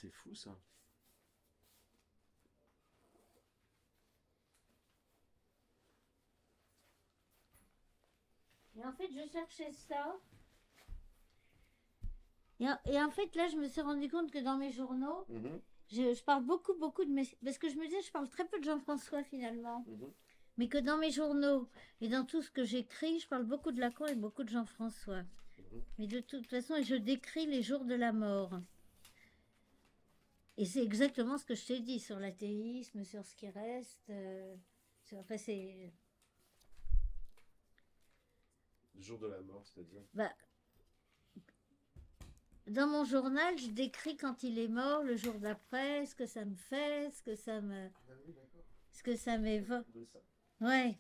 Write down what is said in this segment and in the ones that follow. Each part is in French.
C'est fou ça. Et en fait, je cherchais ça. Et en fait, là, je me suis rendu compte que dans mes journaux, Mhm, je parle beaucoup de mes... Parce que je me disais, je parle très peu de Jean-François finalement. mhm. Mais que dans mes journaux et dans tout ce que j'écris, je parle beaucoup de Lacan et beaucoup de Jean-François. Mhm. Mais de toute façon, je décris les jours de la mort. Et c'est exactement ce que je t'ai dit sur l'athéisme, sur ce qui reste. Enfin, c'est... Le jour de la mort, c'est-à-dire. Bah, dans mon journal, je décris quand il est mort, le jour d'après, ce que ça me fait, Ah oui, d'accord. ce que ça m'évoque. Trouvé ça. Ouais,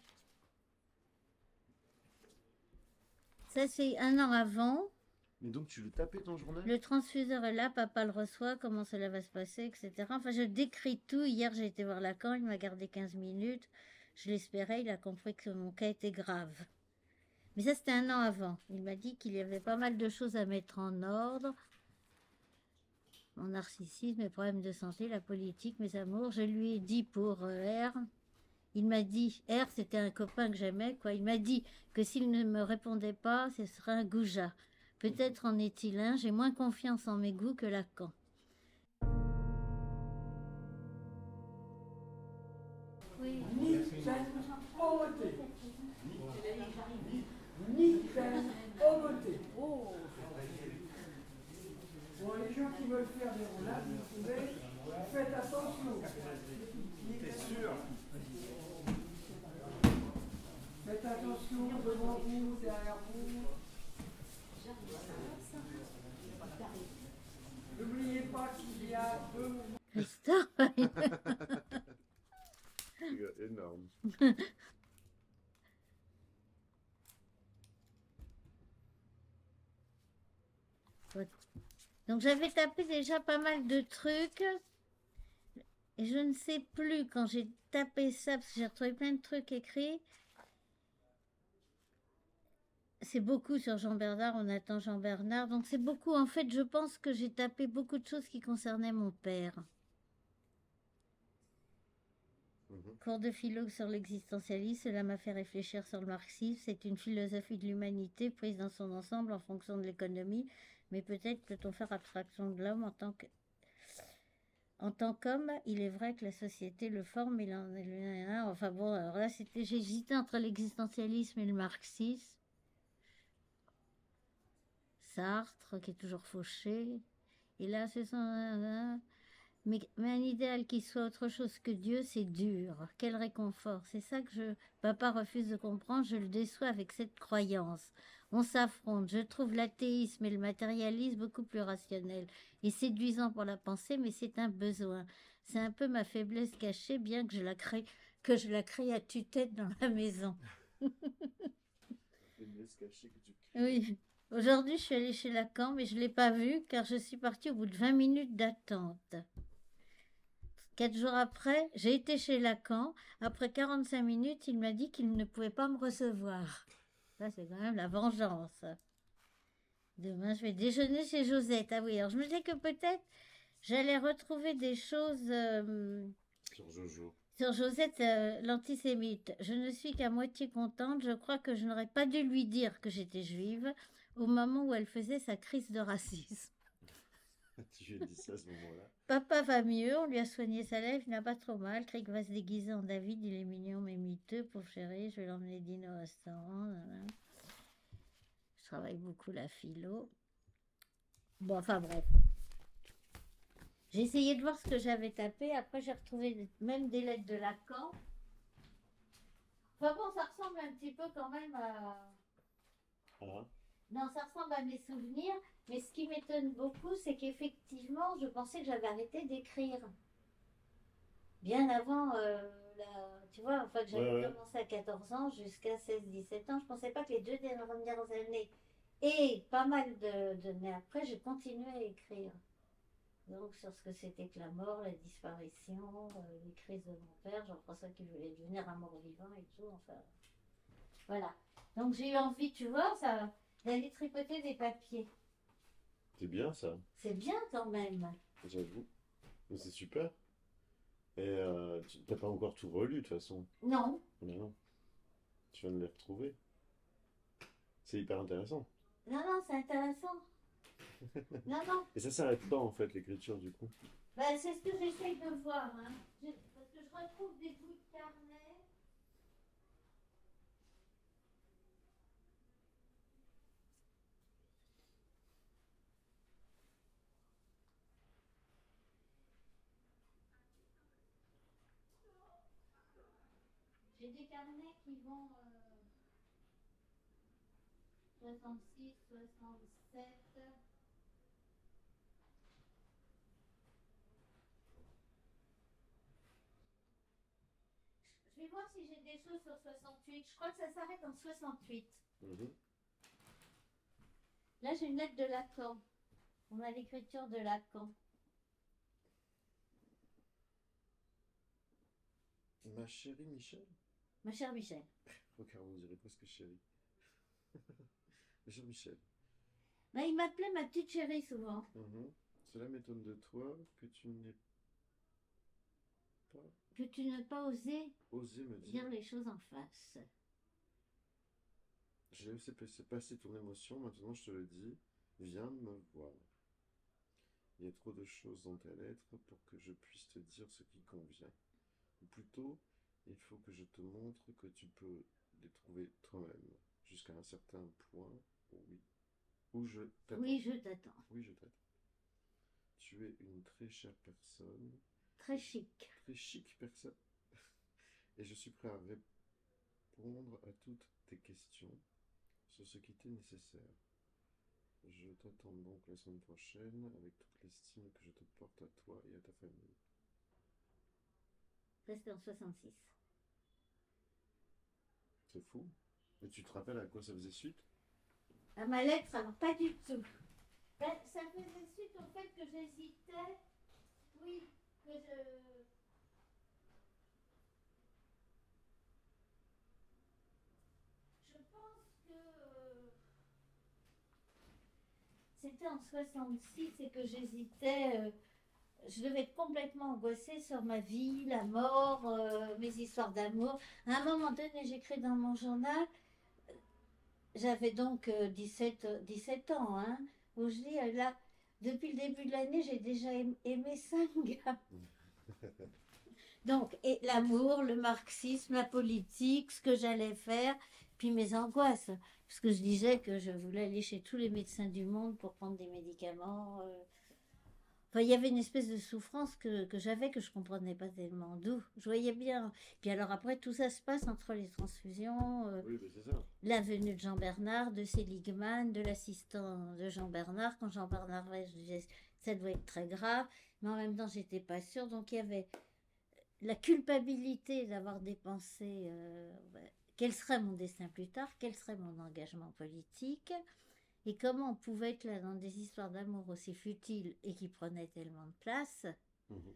ça c'est un an avant. Mais donc tu le tapais ton journal? Le transfuseur est là, papa le reçoit, comment cela va se passer, etc. Enfin, je décris tout. Hier, j'ai été voir Lacan, il m'a gardé 15 minutes. Je l'espérais, il a compris que mon cas était grave. Mais ça, c'était un an avant. Il m'a dit qu'il y avait pas mal de choses à mettre en ordre. Mon narcissisme, mes problèmes de santé, la politique, mes amours. Je lui ai dit pour R. Il m'a dit, R, c'était un copain que j'aimais, quoi. Il m'a dit que s'il ne me répondait pas, ce serait un goujat. Peut-être en est-il un. J'ai moins confiance en mes goûts que Lacan. Oui. Nickel, beauté. Nickel, beauté. Oh. Bon, les gens qui veulent faire des roulades, vous pouvez, faites attention. T'es sûr? Faites attention devant vous, derrière vous. N'oubliez pas qu'il y a deux mouvements. Christophe. C'est énorme. Donc j'avais tapé déjà pas mal de trucs. Et je ne sais plus quand j'ai tapé ça, parce que j'ai retrouvé plein de trucs écrits. C'est beaucoup sur Jean Bernard, on attend Jean Bernard. Donc c'est beaucoup, en fait, je pense que j'ai tapé beaucoup de choses qui concernaient mon père. Mhm. Cours de philo sur l'existentialisme, cela m'a fait réfléchir sur le marxisme. C'est une philosophie de l'humanité prise dans son ensemble en fonction de l'économie. Mais peut-être peut-on faire abstraction de l'homme en tant qu'homme. Il est vrai que la société le forme, il en est un. Enfin bon, alors là, j'hésitais entre l'existentialisme et le marxisme. Sartre, qui est toujours fauché. Et là, c'est ça. Mais un idéal qui soit autre chose que Dieu, c'est dur. Quel réconfort. C'est ça que papa refuse de comprendre. Je le déçois avec cette croyance. On s'affronte. Je trouve l'athéisme et le matérialisme beaucoup plus rationnels et séduisants pour la pensée, mais c'est un besoin. C'est un peu ma faiblesse cachée, bien que je la crée à tue-tête dans la maison. Une laisse cachée que tu crées. Oui. Aujourd'hui, je suis allée chez Lacan, mais je ne l'ai pas vu car je suis partie au bout de 20 minutes d'attente. 4 jours après, j'ai été chez Lacan. Après 45 minutes, il m'a dit qu'il ne pouvait pas me recevoir. Ça, c'est quand même la vengeance. Demain, je vais déjeuner chez Josette. Ah oui, alors je me disais que peut-être j'allais retrouver des choses Sur Jojo. sur Josette, l'antisémite. Je ne suis qu'à moitié contente. Je crois que je n'aurais pas dû lui dire que j'étais juive au moment où elle faisait sa crise de racisme. Tu lui as dit ça à ce moment-là. Papa va mieux, on lui a soigné sa lèvre, il n'a pas trop mal. Craig va se déguiser en David, il est mignon mais miteux, pauvre chéri, je vais l'emmener dîner au restaurant. Nanana. Je travaille beaucoup la philo. Bon, enfin bref. J'ai essayé de voir ce que j'avais tapé, après j'ai retrouvé même des lettres de Lacan. Enfin bon, ça ressemble un petit peu quand même à... Ah. Non, ça ressemble à mes souvenirs, mais ce qui m'étonne beaucoup, c'est qu'effectivement, je pensais que j'avais arrêté d'écrire. Bien avant, tu vois, enfin que j'avais Ouais, ouais. commencé à 14 ans jusqu'à 16-17 ans, je pensais pas que les 2 dernières années et pas mal d'années après, j'ai continué à écrire. Donc sur ce que c'était que la mort, la disparition, les crises de mon père, Jean-François qui voulait devenir un mort-vivant et tout, enfin, voilà. Donc j'ai eu envie, tu vois, d'aller tripoter des papiers. C'est bien ça. C'est bien quand même. J'avoue. Mais c'est super. Et tu t'as pas encore tout relu de toute façon. Non, Mais non, tu viens de les retrouver. C'est hyper intéressant. non, non, c'est intéressant. Non, non, Et ça s'arrête pas en fait l'écriture du coup. ben, c'est ce que j'essaye de voir. Hein. Parce que je retrouve des bouts de carnet. J'ai des carnets qui vont 66, 67. Je vais voir si j'ai des choses sur 68. Je crois que ça s'arrête en 68. Mhm. Là, j'ai une lettre de Lacan. On a l'écriture de Lacan. Ma chérie Michel. Ma chère Michel. Regarde, on dirait presque chérie. Ma chère Michel. Ben, il m'appelait ma petite chérie souvent. Mhm. Cela m'étonne de toi que tu n'aies pas Que tu n'as pas osé osé me dire. dire les choses en face. J'ai laissé passer ton émotion, maintenant je te le dis. Viens me voir. Il y a trop de choses dans ta lettre pour que je puisse te dire ce qui convient. Ou plutôt, il faut que je te montre que tu peux les trouver toi-même. Jusqu'à un certain point, oui. Où je t'attends. Oui, je t'attends. Oui, je t'attends. Tu es une très chère personne, Très chic. très chic personne. Et je suis prêt à répondre à toutes tes questions sur ce qui t'est nécessaire. Je t'attends donc la semaine prochaine avec toute l'estime que je te porte à toi et à ta famille. Ça, c'était en 66. C'est fou. Et tu te rappelles à quoi ça faisait suite? À ma lettre, alors pas du tout. Ben, ça faisait suite au fait que j'hésitais. Oui, que je pense que c'était en 66 et que j'hésitais. Je devais être complètement angoissée sur ma vie, la mort, mes histoires d'amour. À un moment donné, j'écris dans mon journal, j'avais donc 17 ans, hein, où je dis, là, depuis le début de l'année, j'ai déjà aimé 5 gars. Donc, et l'amour, le marxisme, la politique, ce que j'allais faire, puis mes angoisses. Parce que je disais que je voulais aller chez tous les médecins du monde pour prendre des médicaments. Enfin, il y avait une espèce de souffrance que j'avais que je comprenais pas tellement. D'où je voyais bien. Puis alors après, tout ça se passe entre les transfusions, Oui, mais c'est ça. la venue de Jean Bernard, de Seligman, de l'assistant de Jean Bernard. Quand Jean Bernard arrivait, je disais ça doit être très grave, mais en même temps, j'étais pas sûre. Donc il y avait la culpabilité d'avoir dépensé. Ouais, quel serait mon destin plus tard? Quel serait mon engagement politique? Et comment on pouvait être là dans des histoires d'amour aussi futiles et qui prenaient tellement de place, Mhm.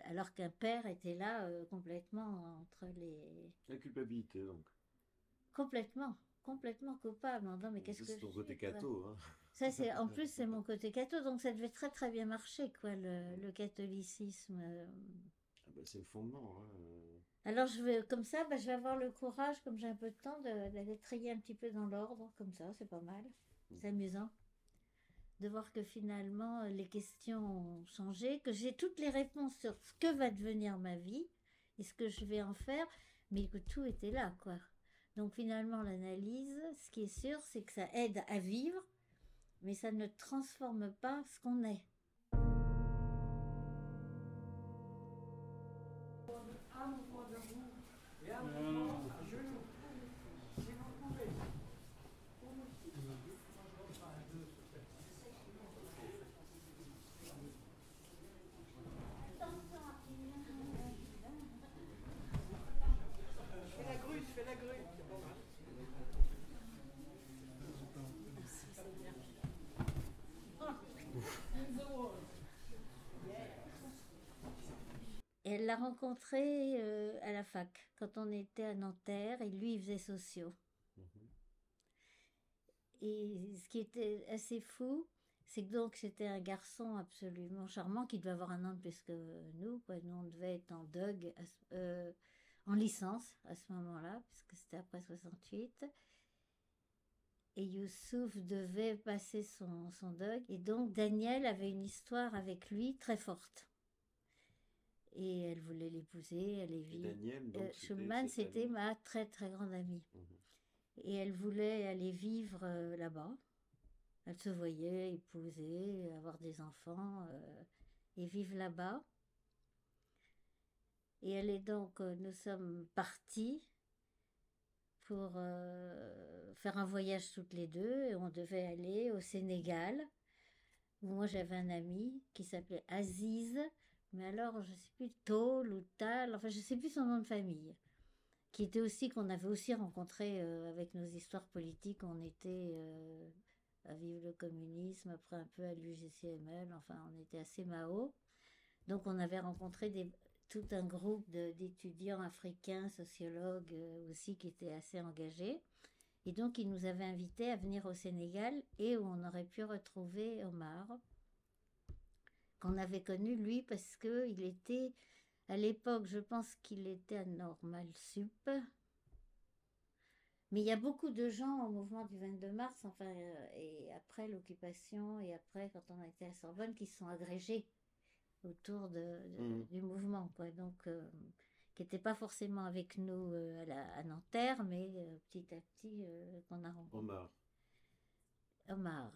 alors qu'un père était là complètement entre les... La culpabilité, donc. Complètement coupable. Non, mais qu'est-ce Ça, que c'est je ton côté fais, quoi? catho, hein. Ça, c'est, en plus, c'est mon côté catho, donc ça devait très très bien marcher, quoi, le catholicisme. Ah bah, c'est le fondement, hein. Alors, comme ça, bah, je vais avoir le courage, comme j'ai un peu de temps, d'aller trier un petit peu dans l'ordre, comme ça, c'est pas mal. C'est amusant de voir que finalement les questions ont changé, que j'ai toutes les réponses sur ce que va devenir ma vie et ce que je vais en faire, mais que tout était là, quoi. Donc finalement, l'analyse, ce qui est sûr, c'est que ça aide à vivre, mais ça ne transforme pas ce qu'on est. Un mouvement debout et un mouvement à genoux. Si vous pouvez. Fais la grue, c'est pas mal. Et elle l'a rencontré à la fac, quand on était à Nanterre, et lui, il faisait sociaux. Mhm. Et ce qui était assez fou, C'est que donc c'était un garçon absolument charmant qui devait avoir un an de plus que nous, quoi. Nous, on devait être en DUG, en licence à ce moment-là, puisque c'était après 68. Et Youssouf devait passer son DUG. Et donc Daniel avait une histoire avec lui très forte. Et elle voulait l'épouser, elle est Et vive. Daniel, donc, Schulman, c'était amie. ma très très grande amie. Mhm. Et elle voulait aller vivre là-bas. Elle se voyait épouser, avoir des enfants et vivre là-bas. Et elle est donc, nous sommes partis pour faire un voyage toutes les deux et on devait aller au Sénégal où moi j'avais un ami qui s'appelait Aziz, mais alors je sais plus Tol ou Tal, enfin je sais plus son nom de famille, qui était aussi qu'on avait aussi rencontré avec nos histoires politiques, on était à vivre le communisme, après un peu à l'UGCML, enfin on était assez Mao. Donc on avait rencontré tout un groupe d'étudiants africains, sociologues aussi qui étaient assez engagés. Et donc ils nous avaient invités à venir au Sénégal et où on aurait pu retrouver Omar, qu'on avait connu lui parce qu'il était, à l'époque je pense qu'il était à Normal Sup. Mais il y a beaucoup de gens au mouvement du 22 mars, enfin, et après l'occupation, et après quand on a été à Sorbonne, qui se sont agrégés autour Mhm. du mouvement, quoi. Donc, qui n'était pas forcément avec nous à Nanterre, mais petit à petit qu'on a rencontré. Omar. Omar,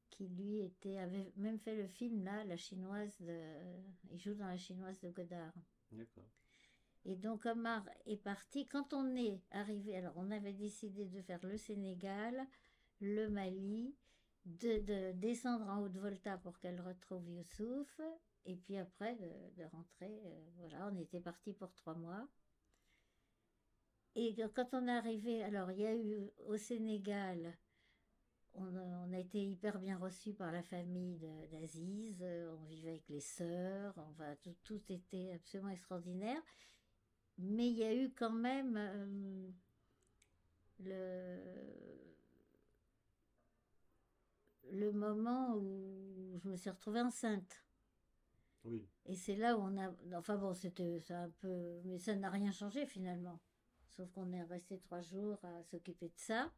qui lui avait même fait le film là, la chinoise il joue dans la chinoise de Godard. D'accord. Et donc Omar est parti. Quand on est arrivé, alors on avait décidé de faire le Sénégal, le Mali, de descendre en Haute-Volta pour qu'elle retrouve Youssouf, et puis après de rentrer. Voilà, on était parti pour 3 mois. Et quand on est arrivé, alors il y a eu au Sénégal, on a été hyper bien reçus par la famille d'Aziz, on vivait avec les sœurs, enfin, tout était absolument extraordinaire. Mais il y a eu quand même le moment où je me suis retrouvée enceinte. Oui. Et c'est là où on a... Enfin bon, c'était un peu... Mais ça n'a rien changé finalement. Sauf qu'on est resté 3 jours à s'occuper de ça.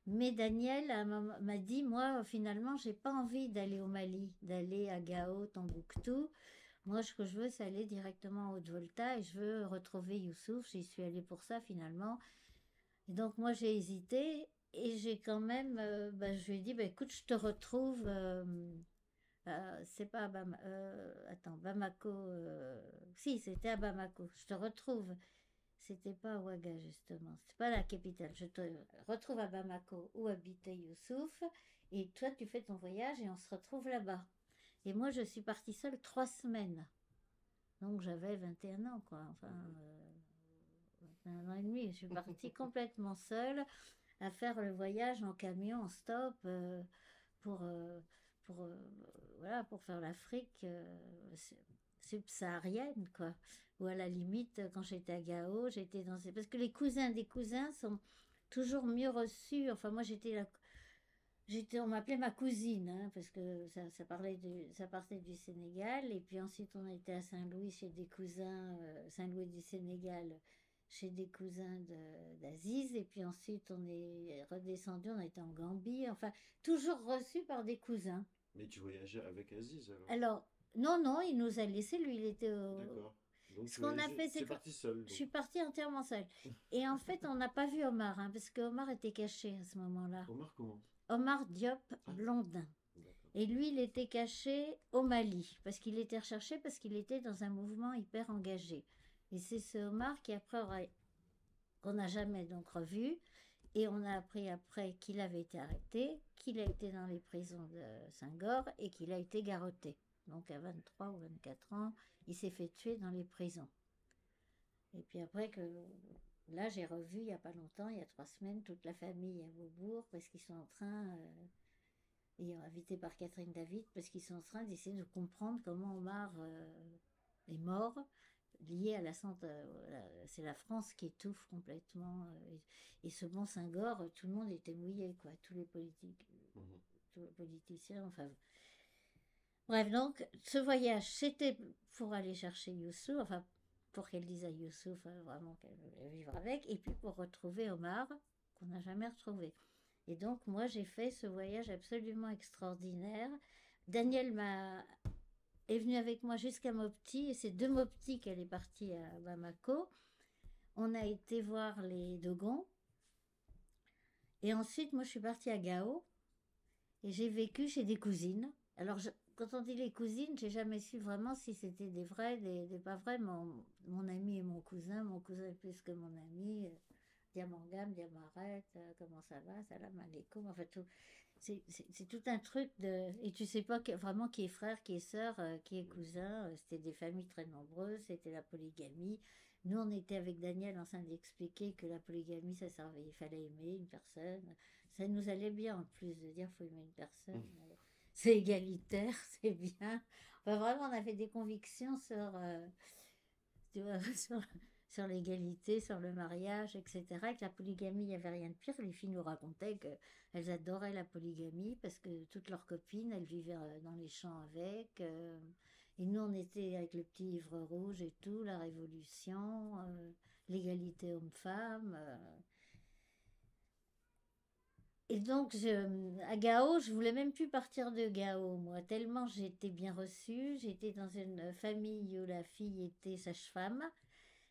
Mais Daniel m'a dit, moi, finalement, j'ai pas envie d'aller au Mali, d'aller à Gao, Tombouctou. Moi, ce que je veux, c'est aller directement en Haute-Volta et je veux retrouver Youssouf. J'y suis allée pour ça, finalement. Et donc, moi, j'ai hésité et j'ai quand même... je lui ai dit, écoute, je te retrouve... c'est pas à Bamako. Si, c'était à Bamako. Je te retrouve. C'était pas à Ouaga, justement. C'était pas la capitale. Je te retrouve à Bamako où habitait Youssouf. Et toi, tu fais ton voyage et on se retrouve là-bas. Et moi, je suis partie seule 3 semaines. Donc, j'avais 21 ans, quoi. Enfin, 21 ans et demi. Je suis partie complètement seule à faire le voyage en camion, en stop, pour, euh, pour, euh, voilà, pour faire l'Afrique subsaharienne, quoi. Ou à la limite, quand j'étais à Gao, j'étais dans ces... Parce que les cousins des cousins sont toujours mieux reçus. Enfin, moi, on m'appelait ma cousine, hein, parce que ça partait du Sénégal. Et puis ensuite, on était à Saint-Louis chez des cousins, Saint-Louis du Sénégal, chez des cousins d'Aziz. Et puis ensuite, on est redescendu, on était en Gambie. Enfin, toujours reçus par des cousins. Mais tu voyageais avec Aziz alors? Alors, non, non, il nous a laissés, lui, il était D'accord. Donc Ce tu qu'on a fait, es c'est que parti seul. je suis partie entièrement seule. Et en fait, on n'a pas vu Omar, hein, parce que Omar était caché à ce moment-là. Omar comment? Omar Diop Blondin. D'accord. Et lui, il était caché au Mali, parce qu'il était recherché, parce qu'il était dans un mouvement hyper engagé. Et c'est ce Omar qui après qu'on n'a jamais donc revu. Et on a appris après qu'il avait été arrêté, qu'il a été dans les prisons de Saint-Gor et qu'il a été garrotté. Donc à 23 ou 24 ans, il s'est fait tuer dans les prisons. Et puis après que là, j'ai revu il n'y a pas longtemps, il y a 3 semaines, toute la famille à Beaubourg parce qu'ils sont en train, et invité par Catherine David, parce qu'ils sont en train d'essayer de comprendre comment Omar est mort, lié à la santé. C'est la France qui étouffe complètement. Et ce bon Senghor, tout le monde était mouillé, quoi, tous les politiques. Mhm. tous les politiciens, enfin. Bref, donc, ce voyage, c'était pour aller chercher Youssouf, enfin, pour qu'elle dise à Youssouf vraiment qu'elle voulait vivre avec, et puis pour retrouver Omar, qu'on n'a jamais retrouvé. Et donc, moi, j'ai fait ce voyage absolument extraordinaire. Daniel est venu avec moi jusqu'à Mopti, et c'est de Mopti qu'elle est partie à Bamako. On a été voir les Dogons, et ensuite, moi, je suis partie à Gao, et j'ai vécu chez des cousines. Alors, quand on dit les cousines, j'ai jamais su vraiment si c'était des vrais, des pas vrais. Mon ami et mon cousin est plus que mon ami. Diamangam, Diamaret, comment ça va, salam alaikum, en fait, tout, c'est tout un truc de... Et tu sais pas vraiment qui est frère, qui est sœur, qui est cousin. C'était des familles très nombreuses, c'était la polygamie. Nous, on était avec Daniel en train d'expliquer que la polygamie, ça servait, il fallait aimer une personne. Ça nous allait bien, en plus, de dire faut aimer une personne. C'est égalitaire, c'est bien. Enfin, vraiment, on a fait des convictions sur, tu vois, sur l'égalité, sur le mariage, etc. Avec la polygamie, il n'y avait rien de pire. Les filles nous racontaient qu'elles adoraient la polygamie parce que toutes leurs copines, elles vivaient dans les champs avec. Et nous, on était avec le petit livre rouge et tout, la révolution, l'égalité homme-femme. Et donc, à Gao, je voulais même plus partir de Gao, moi, tellement j'étais bien reçue. J'étais dans une famille où la fille était sage-femme.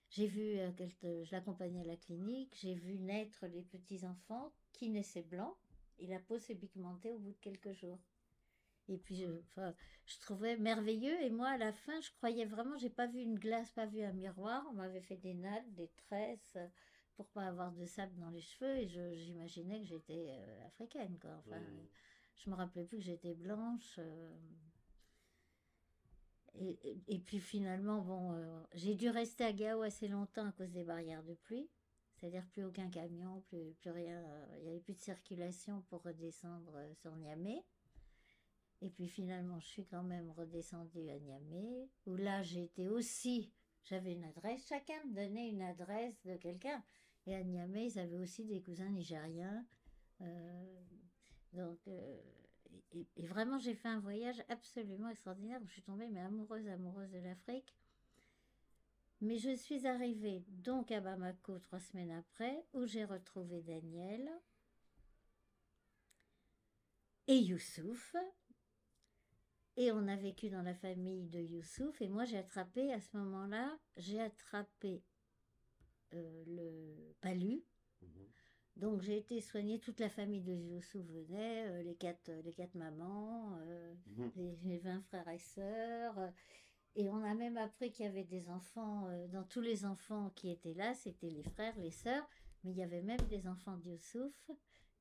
J'ai vu, je l'accompagnais à la clinique, j'ai vu naître les petits-enfants qui naissaient blancs et la peau s'est pigmentée au bout de quelques jours. Et puis, enfin, je trouvais merveilleux. Et moi, à la fin, je croyais vraiment, j'ai pas vu une glace, pas vu un miroir. On m'avait fait des nattes, des tresses pour pas avoir de sable dans les cheveux. Et j'imaginais que j'étais africaine, quoi. Enfin, je me rappelais plus que j'étais blanche. Et puis finalement, bon, j'ai dû rester à Gao assez longtemps à cause des barrières de pluie. C'est-à-dire plus aucun camion, plus rien. Il n'y avait plus de circulation pour redescendre sur Niamey. Et puis finalement, je suis quand même redescendue à Niamey, où là, j'étais aussi, j'avais une adresse, chacun me donnait une adresse de quelqu'un. Et à Niamey, ils avaient aussi des cousins nigériens. Euh, donc, et vraiment, j'ai fait un voyage absolument extraordinaire où je suis tombée mais amoureuse de l'Afrique. Mais je suis arrivée donc à Bamako 3 semaines après, où j'ai retrouvé Daniel et Youssouf. Et on a vécu dans la famille de Youssouf. Et moi, j'ai attrapé, à ce moment-là, le palu. Donc j'ai été soignée, toute la famille de Youssouf venait, les quatre mamans, les 20 frères et sœurs. Et on a même appris qu'il y avait des enfants, dans tous les enfants qui étaient là, c'était les frères, les sœurs, mais il y avait même des enfants de Youssouf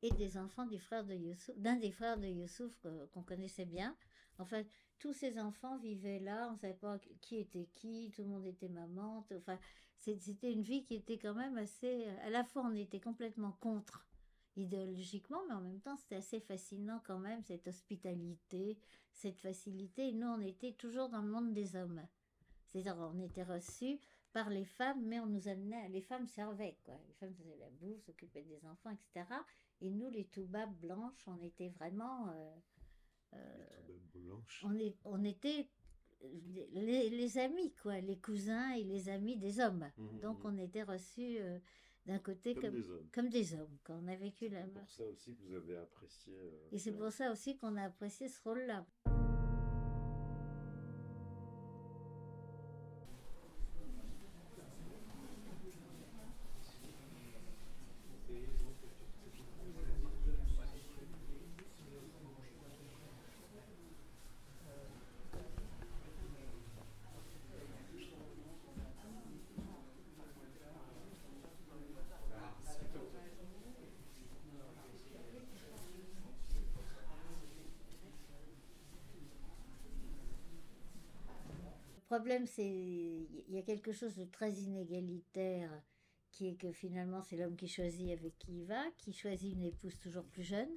et des enfants du frère de Youssouf, d'un des frères de Youssouf qu'on connaissait bien. Enfin, tous ces enfants vivaient là, on ne savait pas qui était qui, tout le monde était maman. Enfin, c'était une vie qui était quand même assez... À la fois, on était complètement contre idéologiquement, mais en même temps, c'était assez fascinant quand même, cette hospitalité, cette facilité. Et nous, on était toujours dans le monde des hommes. C'est-à-dire, on était reçus par les femmes, mais on nous amenait... Les femmes servaient, quoi. Les femmes faisaient la bouffe, s'occupaient des enfants, etc. Et nous, les toubabs blanches, on était vraiment... on était les amis, quoi, les cousins et les amis des hommes. Donc on était reçus d'un côté comme des hommes. Quand on a vécu la... C'est pour ça aussi que vous avez apprécié... Et c'est pour ça aussi qu'on a apprécié ce rôle-là. Le problème, c'est il y a quelque chose de très inégalitaire qui est que finalement c'est l'homme qui choisit avec qui il va, qui choisit une épouse toujours plus jeune,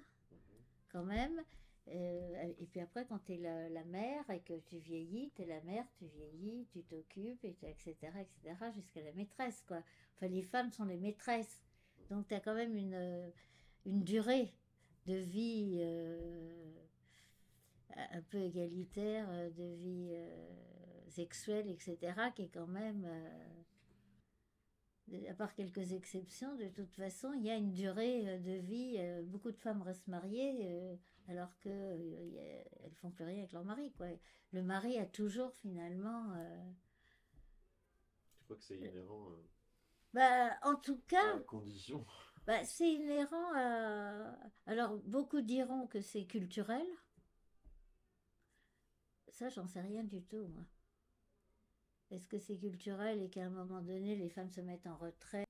quand même. Et puis après, quand tu es la mère et que tu vieillis, tu es la mère, tu vieillis, tu t'occupes, etc., jusqu'à la maîtresse, quoi. Enfin, les femmes sont les maîtresses. Donc tu as quand même une durée vie un peu égalitaire, de vie sexuelle, etc., qui est quand même, à part quelques exceptions, de toute façon, il y a une durée de vie. Beaucoup de femmes restent mariées alors qu'elles font plus rien avec leur mari, quoi. Le mari a toujours finalement... Tu crois que c'est inhérent en tout à cas, la condition? c'est inhérent à... Alors, beaucoup diront que c'est culturel. Ça, j'en sais rien du tout, moi. Est-ce que c'est culturel et qu'à un moment donné, les femmes se mettent en retrait?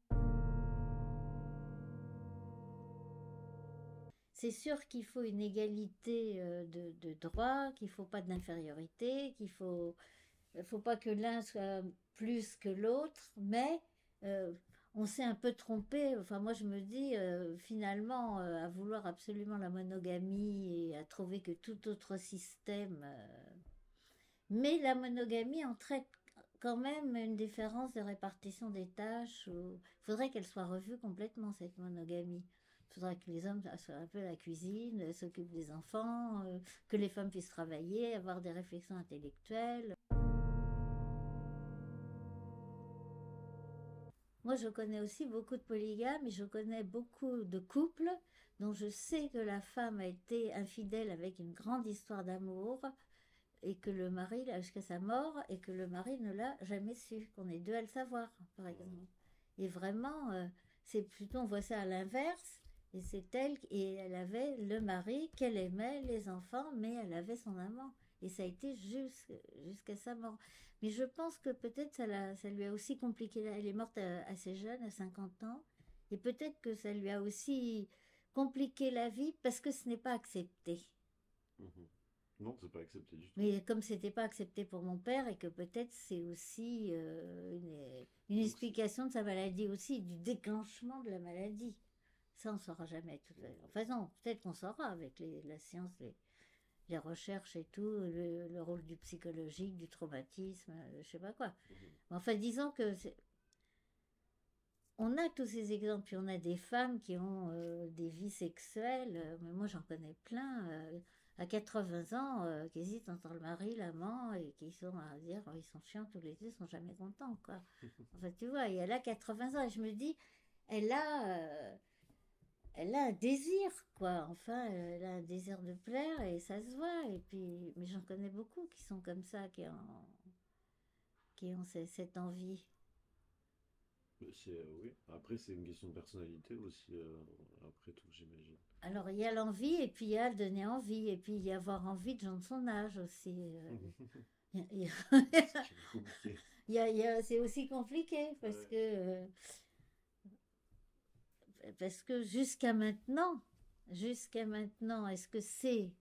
C'est sûr qu'il faut une égalité de droits, qu'il ne faut pas d'infériorité, faut pas que l'un soit plus que l'autre, mais on s'est un peu trompé. Enfin, moi, je me dis, finalement, à vouloir absolument la monogamie et à trouver que tout autre système... Mais la monogamie entraîne quand même une différence de répartition des tâches. Il faudrait qu'elle soit revue complètement, cette monogamie. Il faudrait que les hommes soient un peu à la cuisine, s'occupent des enfants, que les femmes puissent travailler, avoir des réflexions intellectuelles. Moi, je connais aussi beaucoup de polygames et je connais beaucoup de couples dont je sais que la femme a été infidèle avec une grande histoire d'amour et que le mari l'a jusqu'à sa mort et que le mari ne l'a jamais su, qu'on est deux à le savoir, par exemple. Et vraiment, c'est plutôt, on voit ça à l'inverse, et c'est elle, et elle avait le mari qu'elle aimait, les enfants, mais elle avait son amant. Et ça a été jusqu'à sa mort. Mais je pense que peut-être ça lui a aussi compliqué, elle est morte assez jeune, à 50 ans, et peut-être que ça lui a aussi compliqué la vie parce que ce n'est pas accepté. Non, c'est pas accepté du tout. Mais comme c'était pas accepté pour mon père et que peut-être c'est aussi une explication de sa maladie aussi, du déclenchement de la maladie. Ça, on ne saura jamais. Enfin non, peut-être qu'on saura avec la science, les recherches et tout, le rôle du psychologique, du traumatisme, je sais pas quoi. Enfin, disons que on a tous ces exemples, puis on a des femmes qui ont des vies sexuelles, mais moi j'en connais plein, à 80 ans, qui hésitent entre le mari, l'amant, et qui sont à dire, ils sont chiants tous les deux, ils sont jamais contents, quoi. Enfin, tu vois, et elle a 80 ans, et je me dis, elle a un désir, quoi. Enfin, elle a un désir de plaire, et ça se voit, et puis, mais j'en connais beaucoup qui sont comme ça, qui ont cette envie. Oui. Après, c'est une question de personnalité aussi, après tout, j'imagine. Alors, il y a l'envie, et puis il y a le donner envie, et puis il y a avoir envie de gens de son âge aussi. C'est aussi compliqué, parce que jusqu'à maintenant, est-ce que c'est,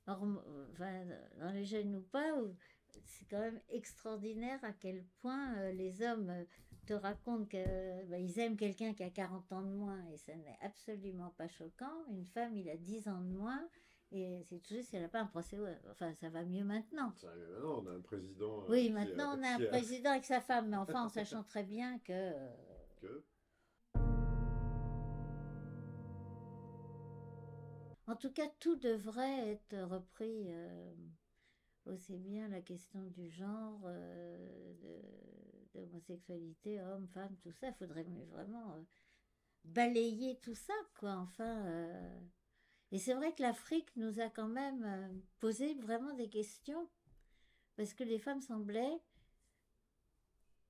enfin, dans les jeunes ou pas, c'est quand même extraordinaire à quel point les hommes te racontent qu'ils aiment quelqu'un qui a 40 ans de moins et ça n'est absolument pas choquant. Une femme, il a 10 ans de moins et c'est tout juste si elle n'a pas un procès. Enfin, ça va mieux maintenant. Ça arrive maintenant, on a un président. Oui, maintenant on a un président avec sa femme, mais enfin en sachant très bien que... En tout cas, tout devrait être repris, aussi bien la question du genre, de l'homosexualité, homme, femme, tout ça. Il faudrait vraiment balayer tout ça, quoi. Enfin, et c'est vrai que l'Afrique nous a quand même posé vraiment des questions, parce que les femmes semblaient,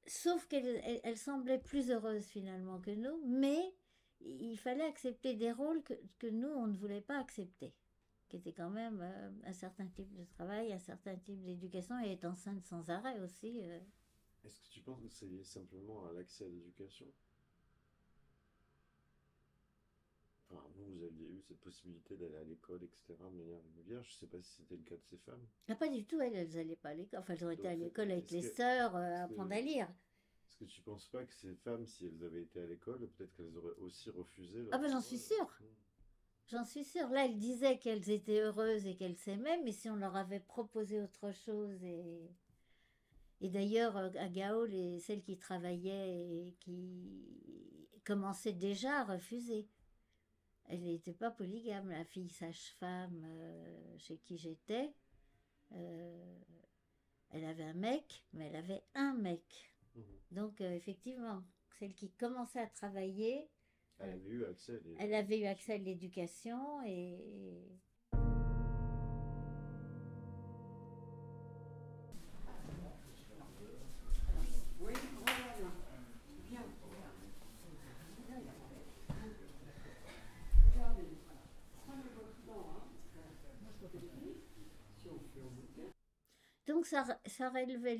sauf qu'elles semblaient plus heureuses finalement que nous, mais il fallait accepter des rôles que nous, on ne voulait pas accepter, qui étaient quand même un certain type de travail, un certain type d'éducation, et être enceinte sans arrêt aussi. Est-ce que tu penses que c'est lié simplement à l'accès à l'éducation? Enfin, vous aviez eu cette possibilité d'aller à l'école, etc., de manière régulière. Je ne sais pas si c'était le cas de ces femmes. Ah, pas du tout, elles n'allaient pas à l'école. Enfin, elles ont été à Donc, l'école avec est-ce les que- sœurs, est-ce apprendre que- à lire. Est-ce que tu ne penses pas que ces femmes, si elles avaient été à l'école, peut-être qu'elles auraient aussi refusé Ah leur ben j'en suis sûre. J'en suis sûre. Là, elles disaient qu'elles étaient heureuses et qu'elles s'aimaient, mais si on leur avait proposé autre chose et d'ailleurs, à Gao, celles qui travaillaient et qui commençaient déjà à refuser. Elle n'était pas polygame, la fille sage-femme chez qui j'étais. euh, Elle avait un mec, mais elle avait un mec. Mhm. Donc, effectivement, celle qui commençait à travailler, Elle avait eu accès à des... elle avait eu accès à l'éducation Oui, voilà. Bien. Regardez. Prenez votre temps, hein. Si on fait au bouquin. Donc, ça relevait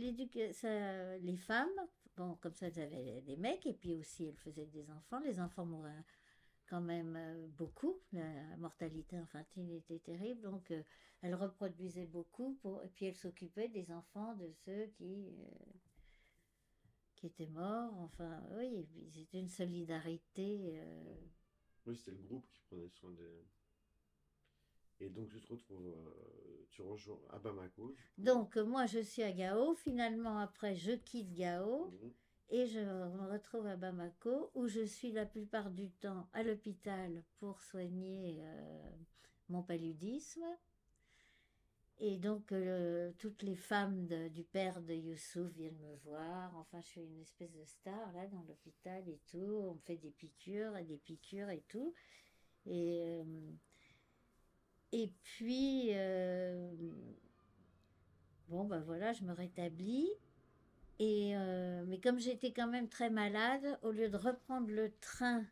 les femmes. Bon, comme ça, elles avaient des mecs, et puis aussi, elles faisaient des enfants. Les enfants mouraient quand même beaucoup. La mortalité infantile était terrible, donc elles reproduisaient beaucoup, et puis elles s'occupaient des enfants de ceux qui étaient morts. Enfin, oui, c'était une solidarité. Oui, c'était le groupe qui prenait soin des... Et donc tu te retrouves, tu rejoins à Bamako. Donc, moi, je suis à Gao. Finalement, après, je quitte Gao. Mhm. Et je me retrouve à Bamako, où je suis la plupart du temps à l'hôpital pour soigner mon paludisme. Et donc, toutes les femmes du père de Youssouf viennent me voir. Enfin, je suis une espèce de star, là, dans l'hôpital et tout. On me fait des piqûres et tout. Et, et puis, bon, ben voilà, je me rétablis. Mais comme j'étais quand même très malade, au lieu de reprendre le train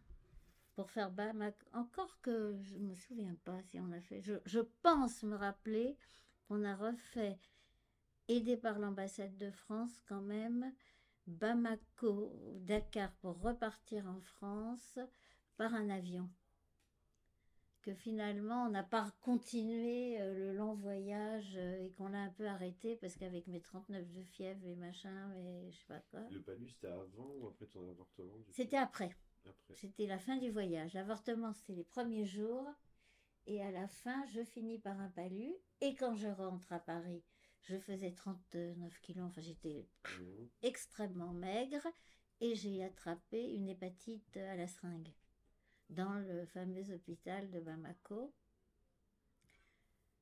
pour faire Bamako, encore que je ne me souviens pas si on a fait, je pense me rappeler qu'on a refait, aidé par l'ambassade de France quand même, Bamako, Dakar pour repartir en France par un avion. Que finalement on n'a pas continué le long voyage et qu'on l'a un peu arrêté parce qu'avec mes 39 de fièvre et machin, mais je sais pas quoi. Le palud, c'était avant ou après ton avortement du coup C'était après. Après. C'était la fin du voyage. L'avortement, c'était les premiers jours. Et à la fin, je finis par un palud. Et quand je rentre à Paris, je faisais 39 kilos. Enfin, j'étais Mhm. extrêmement maigre. Et j'ai attrapé une hépatite à la seringue dans le fameux hôpital de Bamako.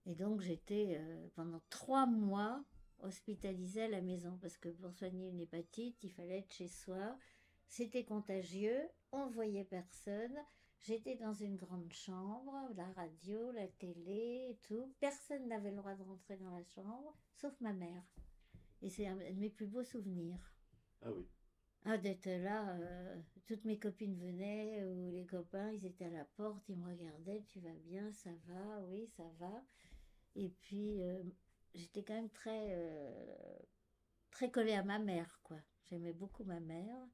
Et donc, j'étais pendant 3 mois hospitalisée à la maison. Parce que pour soigner une hépatite, il fallait être chez soi. C'était contagieux. On ne voyait personne. J'étais dans une grande chambre, la radio, la télé et tout. Personne n'avait le droit de rentrer dans la chambre, sauf ma mère. Et c'est un de mes plus beaux souvenirs. Ah oui. Ah, d'être là, toutes mes copines venaient, ou les copains, ils étaient à la porte, ils me regardaient, tu vas bien, ça va, oui, ça va. Et puis, j'étais quand même très collée à ma mère, quoi. J'aimais beaucoup ma mère.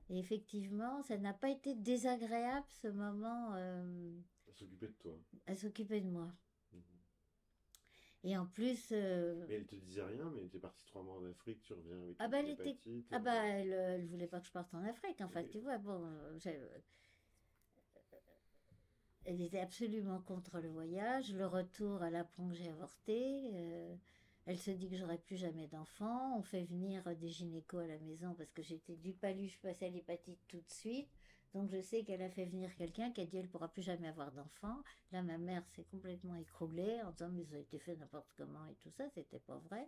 Et effectivement, ça n'a pas été désagréable ce moment À s'occuper de toi. à s'occuper de moi. Mhm. Et en plus, Mais elle te disait rien, mais t'es parti 3 mois en Afrique, tu reviens avec ah une bah elle était, hépatite. ah bah elle voulait pas que je parte en Afrique. Enfin, Oui. tu vois, bon, elle était absolument contre le voyage, le retour à l'apprend que j'ai avorté. Elle se dit que j'aurai plus jamais d'enfants. On fait venir des gynécos à la maison parce que j'étais du palud, je passais à l'hépatite tout de suite. Donc je sais qu'elle a fait venir quelqu'un qui a dit elle pourra plus jamais avoir d'enfants. Là, ma mère s'est complètement écroulée en disant mais ça a été fait n'importe comment et tout ça. C'était pas vrai.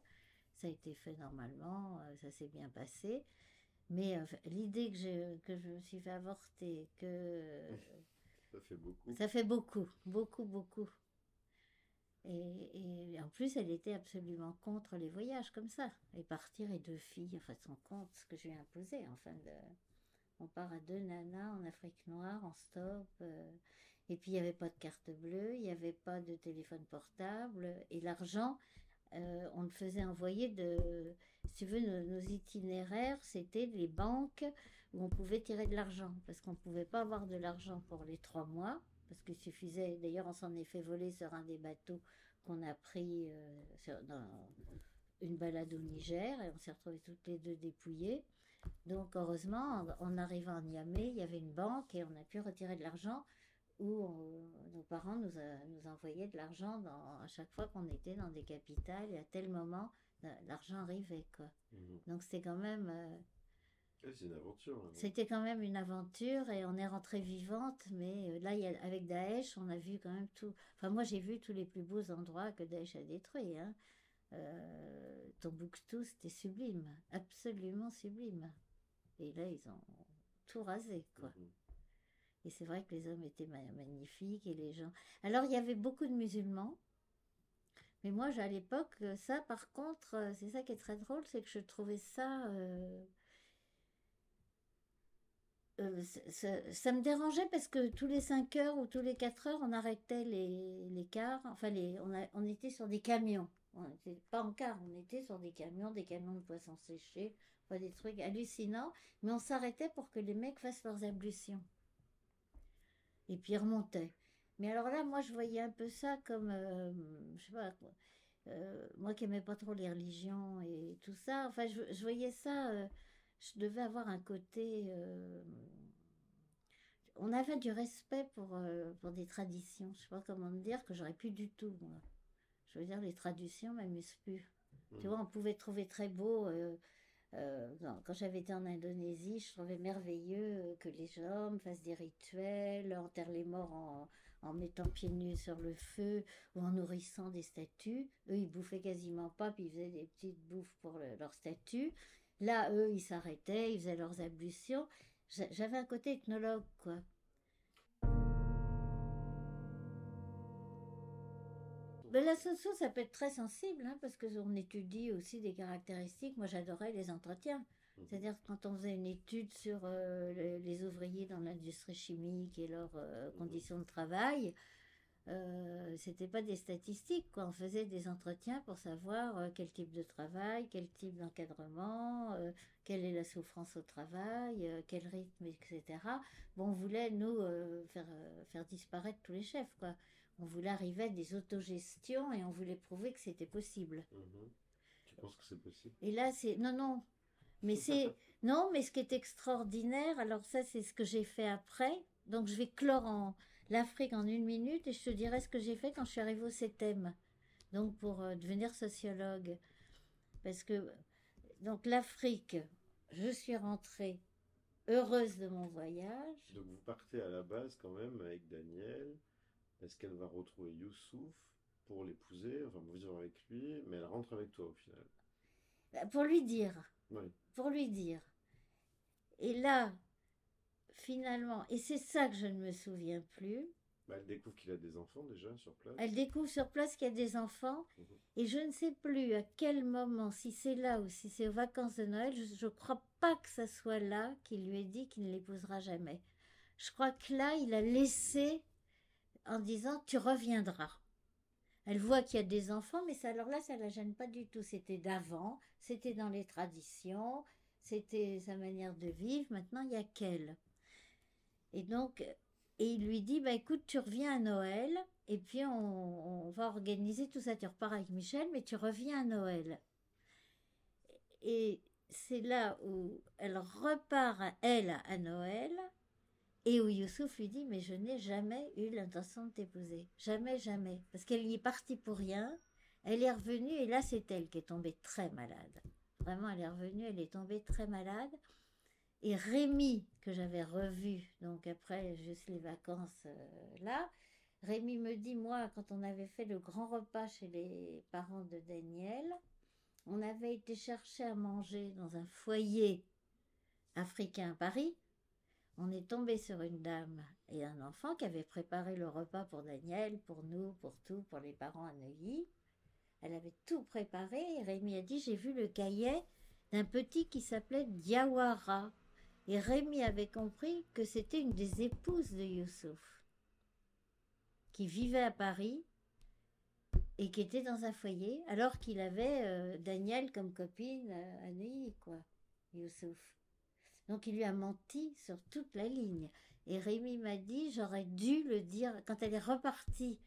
Ça a été fait normalement, ça s'est bien passé. Mais l'idée que je me suis fait avorter, que Ça fait beaucoup. ça fait beaucoup, beaucoup, beaucoup. Et en plus, elle était absolument contre les voyages comme ça. Et partir et 2 filles, enfin, son compte, ce que je lui ai imposé. Enfin, on part à 2 nanas en Afrique noire, en stop. Et puis, il n'y avait pas de carte bleue, il n'y avait pas de téléphone portable. Et l'argent, on le faisait envoyer si tu veux, nos itinéraires, c'était les banques où on pouvait tirer de l'argent. Parce qu'on ne pouvait pas avoir de l'argent pour les 3 mois. Parce qu'il suffisait, d'ailleurs, on s'en est fait voler sur un des bateaux qu'on a pris dans une balade au Niger. Et on s'est retrouvés toutes les deux dépouillées. Donc, heureusement, en arrivant à Niamey, il y avait une banque et on a pu retirer de l'argent où nos parents nous envoyaient de l'argent à chaque fois qu'on était dans des capitales et à tel moment, l'argent arrivait, quoi. Mhm. Donc c'était quand même C'est une aventure, là, non? C'était quand même une aventure et on est rentré vivante, mais là, avec Daesh, on a vu quand même tout. Enfin, moi, j'ai vu tous les plus beaux endroits que Daesh a détruits, hein. Tombouctou, c'était sublime, absolument sublime. Et là, ils ont tout rasé, quoi. Mhm. Et c'est vrai que les hommes étaient magnifiques et les gens. Alors, il y avait beaucoup de musulmans, mais moi, à l'époque, ça, par contre, c'est ça qui est très drôle, c'est que je trouvais ça. Ça me dérangeait parce que tous les 5 heures ou tous les 4 heures, on arrêtait les cars. Enfin, on était sur des camions. On n'était pas en car, on était sur des camions de poissons séchés, enfin, des trucs hallucinants. Mais on s'arrêtait pour que les mecs fassent leurs ablutions. Et puis ils remontaient. Mais alors là, moi, je voyais un peu ça comme, je sais pas quoi. Moi qui aimais pas trop les religions et tout ça, enfin, je voyais ça. Je devais avoir un côté. On avait du respect pour des traditions. Je sais pas comment dire que j'aurais plus du tout, moi. Je veux dire, les traditions m'amusent plus. Tu vois, Mhm. on pouvait trouver très beau. Quand j'avais été en Indonésie, je trouvais merveilleux que les hommes fassent des rituels, enterrent les morts en mettant pieds nus sur le feu ou en nourrissant des statues. Eux, ils bouffaient quasiment pas, puis ils faisaient des petites bouffes pour leurs statues. Là, eux, ils s'arrêtaient, ils faisaient leurs ablutions. J'avais un côté ethnologue, quoi. Ben, la socio, ça peut être très sensible, hein, parce qu'on étudie aussi des caractéristiques. Moi, j'adorais les entretiens. Mhm. C'est-à-dire que quand on faisait une étude sur les ouvriers dans l'industrie chimique et leurs Mhm. conditions de travail, c'était pas des statistiques, quoi. On faisait des entretiens pour savoir quel type de travail, quel type d'encadrement, quelle est la souffrance au travail, quel rythme, etc. Bon, on voulait, nous, faire disparaître tous les chefs, quoi. On voulait arriver à des autogestions et on voulait prouver que c'était possible. Mhm. Tu penses que c'est possible? Et là, c'est... Non, non. Mais c'est... Non, mais ce qui est extraordinaire, alors ça, c'est ce que j'ai fait après. Donc, je vais clore l'Afrique en 1 minute et je te dirai ce que j'ai fait quand je suis arrivée au CETEM. Donc, pour devenir sociologue. Parce que, donc, l'Afrique, je suis rentrée heureuse de mon voyage. Donc vous partez à la base quand même avec Daniel. Est-ce qu'elle va retrouver Youssouf pour l'épouser, enfin pour vivre avec lui, mais elle rentre avec toi au final? Pour lui dire. Oui. Pour lui dire. Et là, finalement, et c'est ça que je ne me souviens plus, Bah, elle découvre qu'il a des enfants déjà sur elle place. découvre sur place qu'il y a des enfants Mhm. et je ne sais plus à quel moment, si c'est là ou si c'est aux vacances de Noël, je ne crois pas que ça soit là qu'il lui ait dit qu'il ne l'épousera jamais. Je crois que là, il a laissé en disant tu reviendras. Elle voit qu'il y a des enfants, mais ça, alors là, ça la gêne pas du tout. C'était d'avant, c'était dans les traditions, c'était sa manière de vivre. Maintenant, il y a qu'elle. Et donc, et il lui dit, bah écoute, tu reviens à Noël, et puis on va organiser tout ça. Tu repars avec Michel, mais tu reviens à Noël. Et c'est là où elle repart, elle, à Noël, et où Youssouf lui dit, mais je n'ai jamais eu l'intention de t'épouser. Jamais, jamais. Parce qu'elle y est partie pour rien. Elle est revenue, et là, c'est elle qui est tombée très malade. Vraiment, elle est revenue, elle est tombée très malade. Et Rémi, que j'avais revu, donc après juste les vacances là, Rémi me dit, moi, quand on avait fait le grand repas chez les parents de Daniel, on avait été chercher à manger dans un foyer africain à Paris. On est tombé sur une dame et un enfant qui avaient préparé le repas pour Daniel, pour nous, pour tout, pour les parents à Neuilly. Elle avait tout préparé et Rémi a dit, j'ai vu le cahier d'un petit qui s'appelait Diawara. Et Rémi avait compris que c'était une des épouses de Youssouf, qui vivait à Paris et qui était dans un foyer, alors qu'il avait Daniel comme copine à Neuilly, quoi, Youssouf. Donc il lui a menti sur toute la ligne. Et Rémi m'a dit, j'aurais dû le dire, quand elle est repartie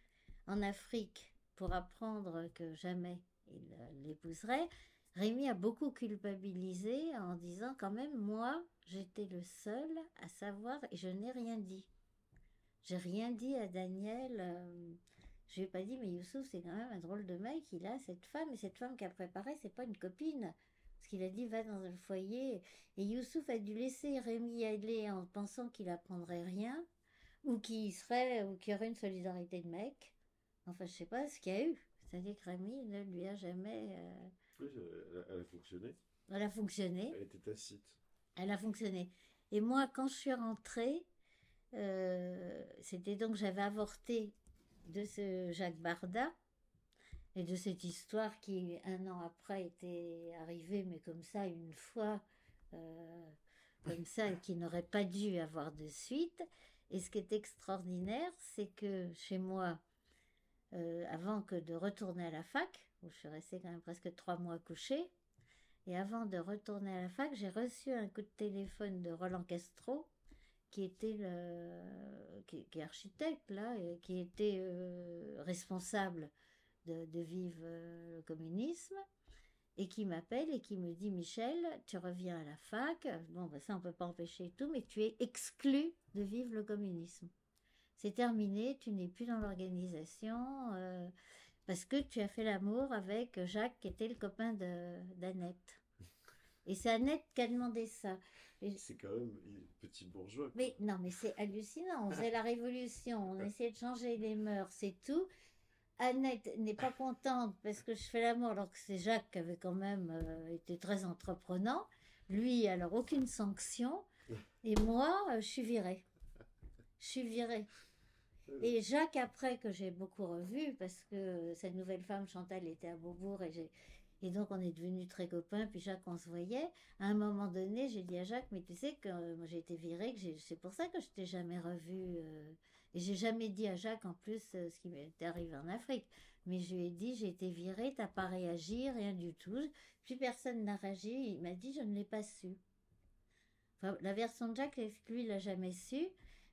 en Afrique pour apprendre que jamais il l'épouserait, Rémi a beaucoup culpabilisé en disant quand même, moi, j'étais le seul à savoir et je n'ai rien dit. J'ai rien dit à Daniel. Je lui ai pas dit, mais Youssouf, c'est quand même un drôle de mec. Il a cette femme, et cette femme qui a préparé, c'est pas une copine. Parce qu'il a dit va dans le foyer. Et Youssouf a dû laisser Rémi aller en pensant qu'il apprendrait rien, ou qu'il y aurait une solidarité de mecs. Enfin, je sais pas ce qu'il y a eu. C'est-à-dire que Rémi ne lui a jamais. Oui, elle a fonctionné. Elle a fonctionné. Elle était tacite. Elle a fonctionné. Et moi, quand je suis rentrée, c'était donc j'avais avorté de ce Jacques Barda et de cette histoire qui, un an après, était arrivée, mais comme ça, une fois, comme ça, et qui n'aurait pas dû avoir de suite. Et ce qui est extraordinaire, c'est que chez moi, avant que de retourner à la fac, où je suis restée quand même presque 3 mois couchée, et avant de retourner à la fac, j'ai reçu un coup de téléphone de Roland Castro, qui était qui est architecte là, et qui était responsable de Vive le communisme, et qui m'appelle et qui me dit Michel, tu reviens à la fac, bon ben ça on peut pas empêcher tout, mais tu es exclu de Vive le communisme. C'est terminé, tu n'es plus dans l'organisation parce que tu as fait l'amour avec Jacques qui était le copain d'Annette. Et c'est Annette qui a demandé ça. C'est quand même petit bourgeois. Mais non, mais c'est hallucinant. On faisait la révolution, on essayait de changer les mœurs, c'est tout. Annette n'est pas contente parce que je fais l'amour alors que c'est Jacques qui avait quand même été très entreprenant. Lui, alors aucune sanction. Et moi, je suis virée. Je suis virée. Et Jacques, après, que j'ai beaucoup revu, parce que cette nouvelle femme, Chantal, était à Beaubourg, et donc on est devenus très copains, puis Jacques, on se voyait. À un moment donné, j'ai dit à Jacques, mais tu sais que moi j'ai été virée, c'est pour ça que je t'ai jamais revu. Et j'ai jamais dit à Jacques, en plus, ce qui m'était arrivé en Afrique. Mais je lui ai dit, j'ai été virée, t'as pas réagi, rien du tout. Puis personne n'a réagi, il m'a dit, je ne l'ai pas su. Enfin, la version de Jacques, c'est que lui, il l'a jamais su.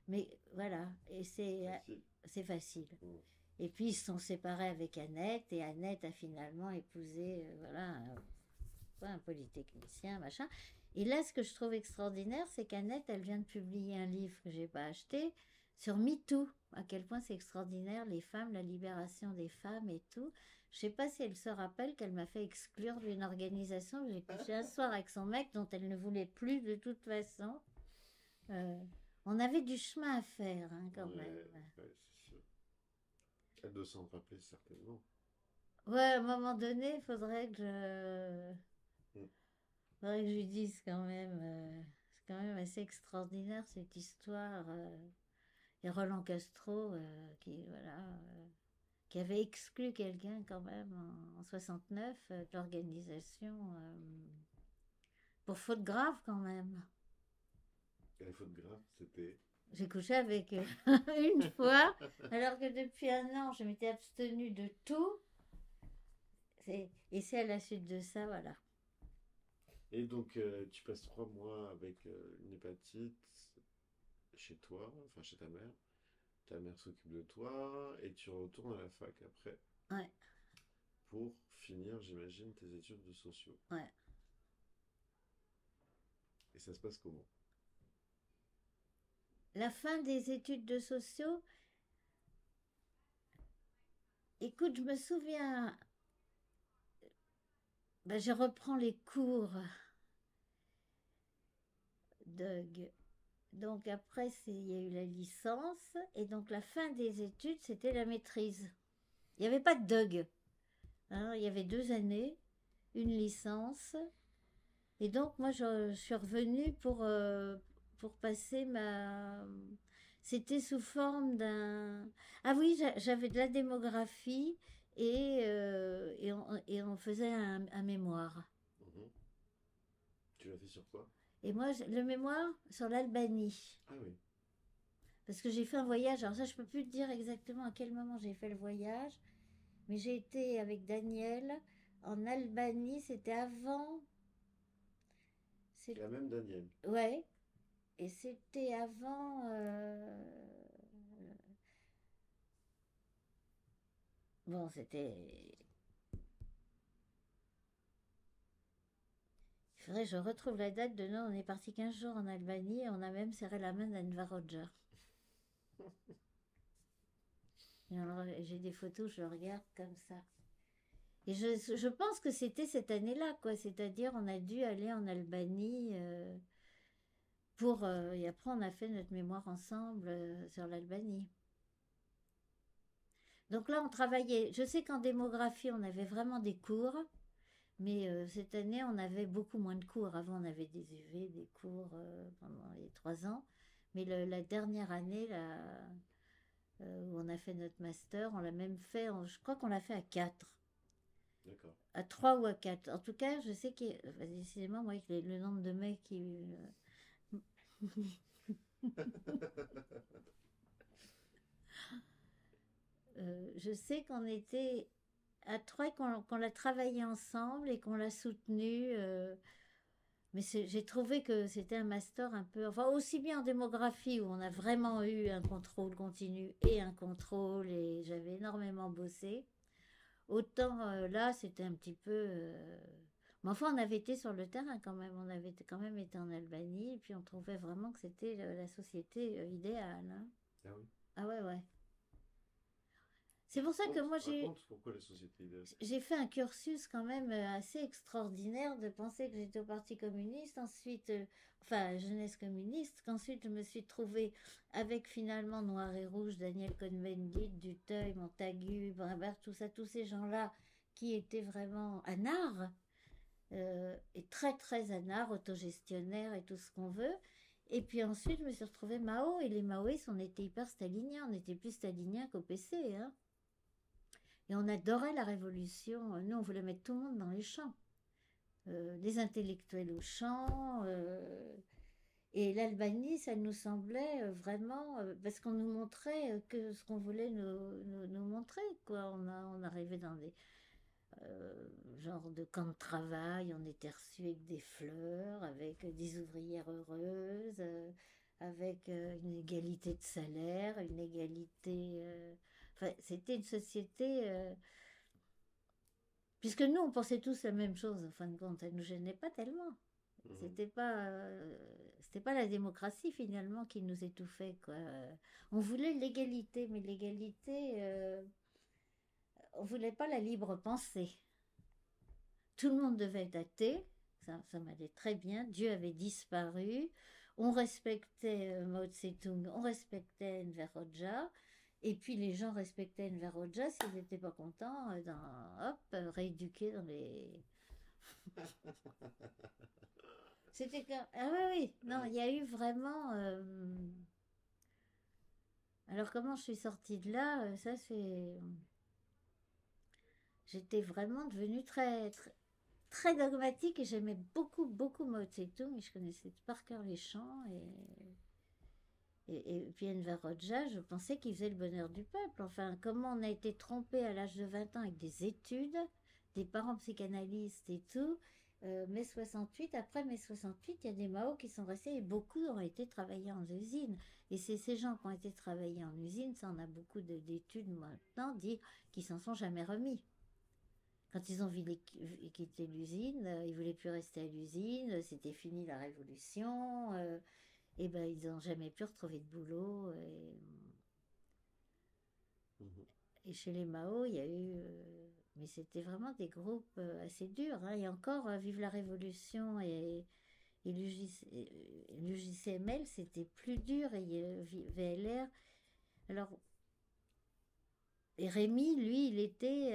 Mais voilà, et c'est facile. Et puis ils se sont séparés avec Annette, et Annette a finalement épousé voilà, un polytechnicien, machin. Et là, ce que je trouve extraordinaire, c'est qu'Annette, elle vient de publier un livre que j'ai pas acheté sur MeToo. À quel point c'est extraordinaire, les femmes, la libération des femmes et tout. Je sais pas si elle se rappelle qu'elle m'a fait exclure d'une organisation. J'ai couché un soir avec son mec dont elle ne voulait plus de toute façon. On avait du chemin à faire, hein, quand même. Ouais, c'est sûr. Elle doit s'en rappeler certainement. Ouais, à un moment donné, il faudrait que je lui dise quand même. C'est quand même assez extraordinaire cette histoire. Et Roland Castro, qui avait exclu quelqu'un quand même en 69 de l'organisation pour faute grave quand même. Et la faute grave, c'était. J'ai couché avec une fois, alors que depuis un an, je m'étais abstenue de tout. Et c'est à la suite de ça, voilà. Et donc, tu passes 3 mois avec une hépatite chez toi, enfin chez ta mère. Ta mère s'occupe de toi et tu retournes à la fac après. Ouais. Pour finir, j'imagine, tes études de sociaux. Ouais. Et ça se passe comment? La fin des études de sociaux, écoute, je me souviens, ben, je reprends les cours donc après, il y a eu la licence, et donc la fin des études, c'était la maîtrise. Il n'y avait pas de DUG. Hein, il y avait 2 années, une licence, et donc moi, je suis revenue pour passer ma... C'était sous forme d'un... Ah oui, j'avais de la démographie, et on faisait un mémoire. Mhm. Tu l'as fait sur quoi? Et moi, le mémoire sur l'Albanie. Ah oui. Parce que j'ai fait un voyage. Alors ça, je peux plus te dire exactement à quel moment j'ai fait le voyage. Mais j'ai été avec Daniel en Albanie. C'était avant... La même Daniel. Ouais. Et c'était avant... Bon, c'était... Il faudrait que je retrouve la date de non, on est parti 15 jours en Albanie et on a même serré la main d'Anvar Roger. J'ai des photos, je le regarde comme ça. Et je pense que c'était cette année-là, quoi. C'est-à-dire, on a dû aller en Albanie et après, on a fait notre mémoire ensemble sur l'Albanie. Donc là, on travaillait. Je sais qu'en démographie, on avait vraiment des cours, mais cette année, on avait beaucoup moins de cours. Avant, on avait des UV, des cours pendant les 3 ans. Mais la dernière année, là, où on a fait notre master, on l'a même fait, je crois qu'on l'a fait à 4. D'accord. À 3 ou à 4. En tout cas, je sais que, décidément, moi, avec le nombre de mecs qui. Je sais qu'on était à 3 et qu'on l'a travaillé ensemble et qu'on l'a soutenu. Mais j'ai trouvé que c'était un master un peu. Enfin, aussi bien en démographie où on a vraiment eu un contrôle continu et un contrôle et j'avais énormément bossé. Autant là, c'était un petit peu. Mais enfin, on avait été sur le terrain quand même. On avait quand même été en Albanie et puis on trouvait vraiment que c'était la société idéale, hein. Ah oui. Ah ouais, ouais. C'est pour ça que moi Raconte pourquoi la société idéale. j'ai fait un cursus quand même assez extraordinaire de penser que j'étais au Parti communiste, ensuite, enfin, jeunesse communiste, qu'ensuite je me suis trouvée avec finalement Noir et Rouge, Daniel Cohn-Bendit, Duteuil, Montagu, Brimbert, tout ça, tous ces gens-là qui étaient vraiment anards, et très très anards, autogestionnaires et tout ce qu'on veut. Et puis ensuite, je me suis retrouvée Mao, et les maoïstes, on était hyper staliniens, on était plus staliniens qu'au PC, hein. Et on adorait la révolution. Nous, on voulait mettre tout le monde dans les champs. Les intellectuels aux champs. Et l'Albanie, ça nous semblait vraiment... parce qu'on nous montrait que ce qu'on voulait nous montrer, quoi. On arrivait dans des genres de camps de travail. On était reçus avec des fleurs, avec des ouvrières heureuses, avec une égalité de salaire, une égalité... Enfin, c'était une société... puisque nous, on pensait tous la même chose, en fin de compte, elle ne nous gênait pas tellement. C'était pas, c'était pas la démocratie finalement qui nous étouffait, quoi. On voulait l'égalité, mais l'égalité, on voulait pas la libre pensée. Tout le monde devait être athée, ça m'allait très bien. Dieu avait disparu. On respectait Mao Tse-tung, on respectait Enver Hoxha. Et puis les gens respectaient Enver Hoxha s'ils n'étaient pas contents, rééduqués dans les. C'était comme. Ah oui, oui, non, il y a eu vraiment. Alors comment je suis sortie de là, ça c'est. J'étais vraiment devenue très, très, très dogmatique et j'aimais beaucoup, beaucoup Mao Tse-tung et je connaissais par cœur les chants et puis Enver Hoxha, je pensais qu'il faisait le bonheur du peuple. Enfin, comment on a été trompé à l'âge de 20 ans avec des études, des parents psychanalystes et tout. Mai 68, après mai 68, il y a des Mao qui sont restés et beaucoup ont été travaillés en usine. Et c'est ces gens qui ont été travaillés en usine, ça on a beaucoup d'études maintenant, dire qu'ils s'en sont jamais remis. Quand ils ont quitter l'usine, ils voulaient plus rester à l'usine, c'était fini la révolution. Et ben ils n'ont jamais pu retrouver de boulot. Et chez les Mao, il y a eu. Mais c'était vraiment des groupes assez durs, hein. Et encore, Vive la Révolution et l'UJCML, c'était plus dur. Et VLR. Alors, et Rémi, lui, il était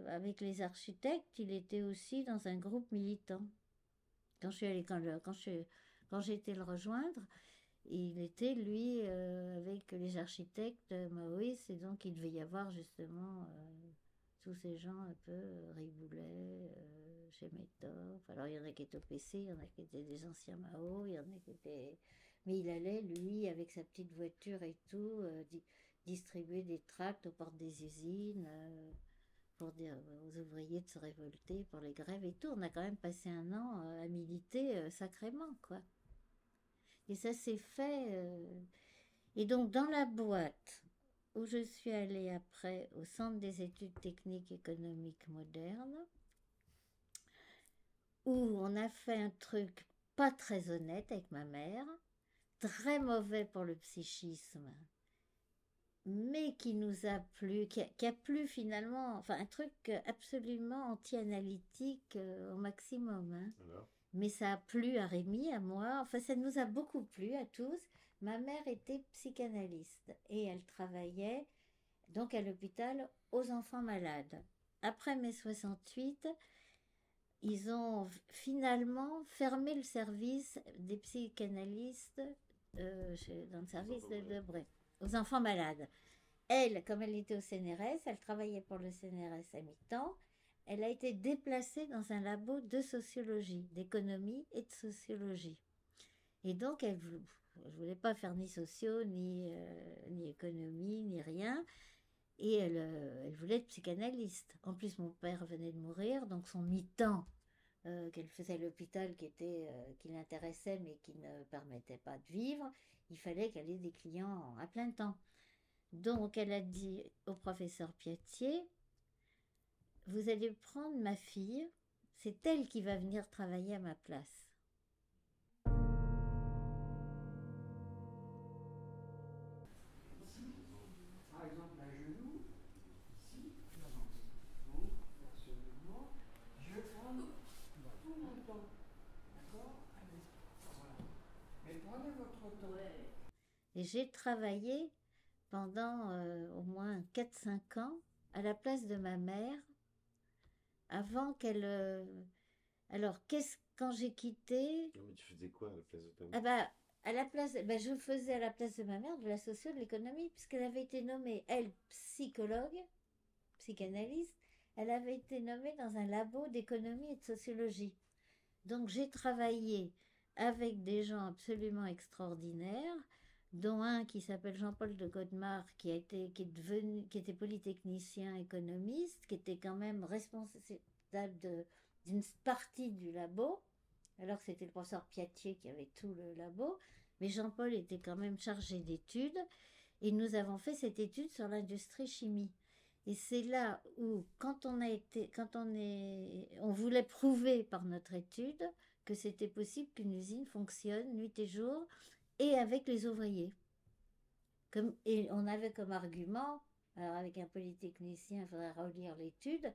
avec les architectes, il était aussi dans un groupe militant. Quand je suis allée, quand j'ai été le rejoindre, il était, lui, avec les architectes maoïstes, et donc il devait y avoir justement tous ces gens un peu Riboulet, Chemetov. Alors il y en a qui étaient au PC, il y en a qui étaient des anciens Mao, il y en a qui étaient. Mais il allait, lui, avec sa petite voiture et tout, distribuer des tracts aux portes des usines. Pour dire aux ouvriers de se révolter pour les grèves et tout. On a quand même passé un an à militer sacrément, quoi. Et ça s'est fait. Et donc, dans la boîte où je suis allée après, au Centre des études techniques économiques modernes, où on a fait un truc pas très honnête avec ma mère, très mauvais pour le psychisme, mais qui nous a plu, qui a plu finalement, enfin un truc absolument anti-analytique au maximum, hein. Alors, Mais ça a plu à Rémi, à moi, enfin ça nous a beaucoup plu à tous. Ma mère était psychanalyste et elle travaillait donc à l'hôpital aux enfants malades. Après mai 68, ils ont finalement fermé le service des psychanalystes dans le service enfants malades. Bré, aux enfants malades. Elle, comme elle était au CNRS, elle travaillait pour le CNRS à mi-temps. Elle a été déplacée dans un labo de sociologie, d'économie et de sociologie. Et donc, elle ne voulait pas faire ni socio, ni économie, ni rien. Et elle voulait être psychanalyste. En plus, mon père venait de mourir, donc son mi-temps qu'elle faisait à l'hôpital qui l'intéressait mais qui ne permettait pas de vivre, il fallait qu'elle ait des clients à plein temps. Donc elle a dit au professeur Piatier, vous allez prendre ma fille, c'est elle qui va venir travailler à ma place. Par exemple, à genoux, ici, donc, faire ce mouvement, je vais prendre tout mon temps. D'accord? Allez, voilà. Mais prenez votre temps. Et j'ai travaillé pendant au moins 4-5 ans à la place de ma mère avant qu'elle... Alors, quand j'ai quitté... non, mais tu faisais quoi à la place de ta Ah mère? bah, à la place, je faisais à la place de ma mère de la socio de l'économie, puisqu'elle avait été nommée, elle, psychologue, psychanalyste, elle avait été nommée dans un labo d'économie et de sociologie. Donc j'ai travaillé avec des gens absolument extraordinaires, dont un qui s'appelle Jean-Paul de Godemar, qui était polytechnicien économiste, qui était quand même responsable d'une partie du labo, alors que c'était le professeur Piatier qui avait tout le labo, mais Jean-Paul était quand même chargé d'études, et nous avons fait cette étude sur l'industrie chimie. Et c'est là où, on voulait prouver par notre étude que c'était possible qu'une usine fonctionne nuit et jour et avec les ouvriers. Et on avait comme argument, alors avec un polytechnicien, il faudrait relire l'étude,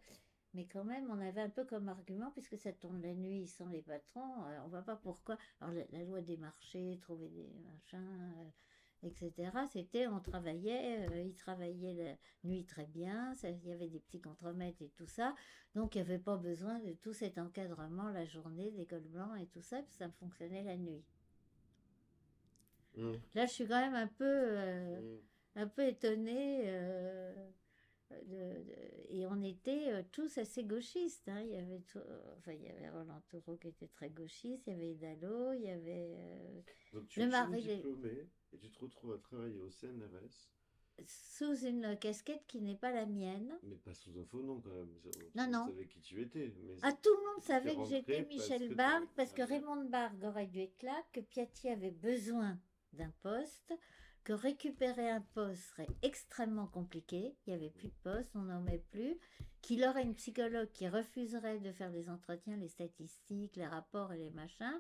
mais quand même, on avait un peu comme argument, puisque ça tourne la nuit sans les patrons, on ne voit pas pourquoi. Alors la loi des marchés, trouver des machins, etc. C'était, ils travaillaient la nuit très bien, il y avait des petits contremaîtres et tout ça, donc il n'y avait pas besoin de tout cet encadrement la journée, d'école blanc et tout ça, puis ça fonctionnait la nuit. Mmh. Là, je suis quand même un peu étonnée. Et on était tous assez gauchistes, hein. Il y avait Roland Toureau qui était très gauchiste, il y avait Hidalgo, il y avait Donc tu le es jeune mari diplômé et tu te retrouves à travailler au CNRS, sous une casquette qui n'est pas la mienne. mais pas sous un faux nom quand même. Non, On non. savait qui tu étais. Mais Ah, tout le monde t'es savait que rentré j'étais parce Michel que Bargue, t'avais parce que travaillé. Raymond Bargue aurait dû être là, que Piatti avait besoin d'un poste, que récupérer un poste serait extrêmement compliqué, il n'y avait plus de poste, on n'en met plus, qu'il aurait une psychologue qui refuserait de faire les entretiens, les statistiques, les rapports et les machins.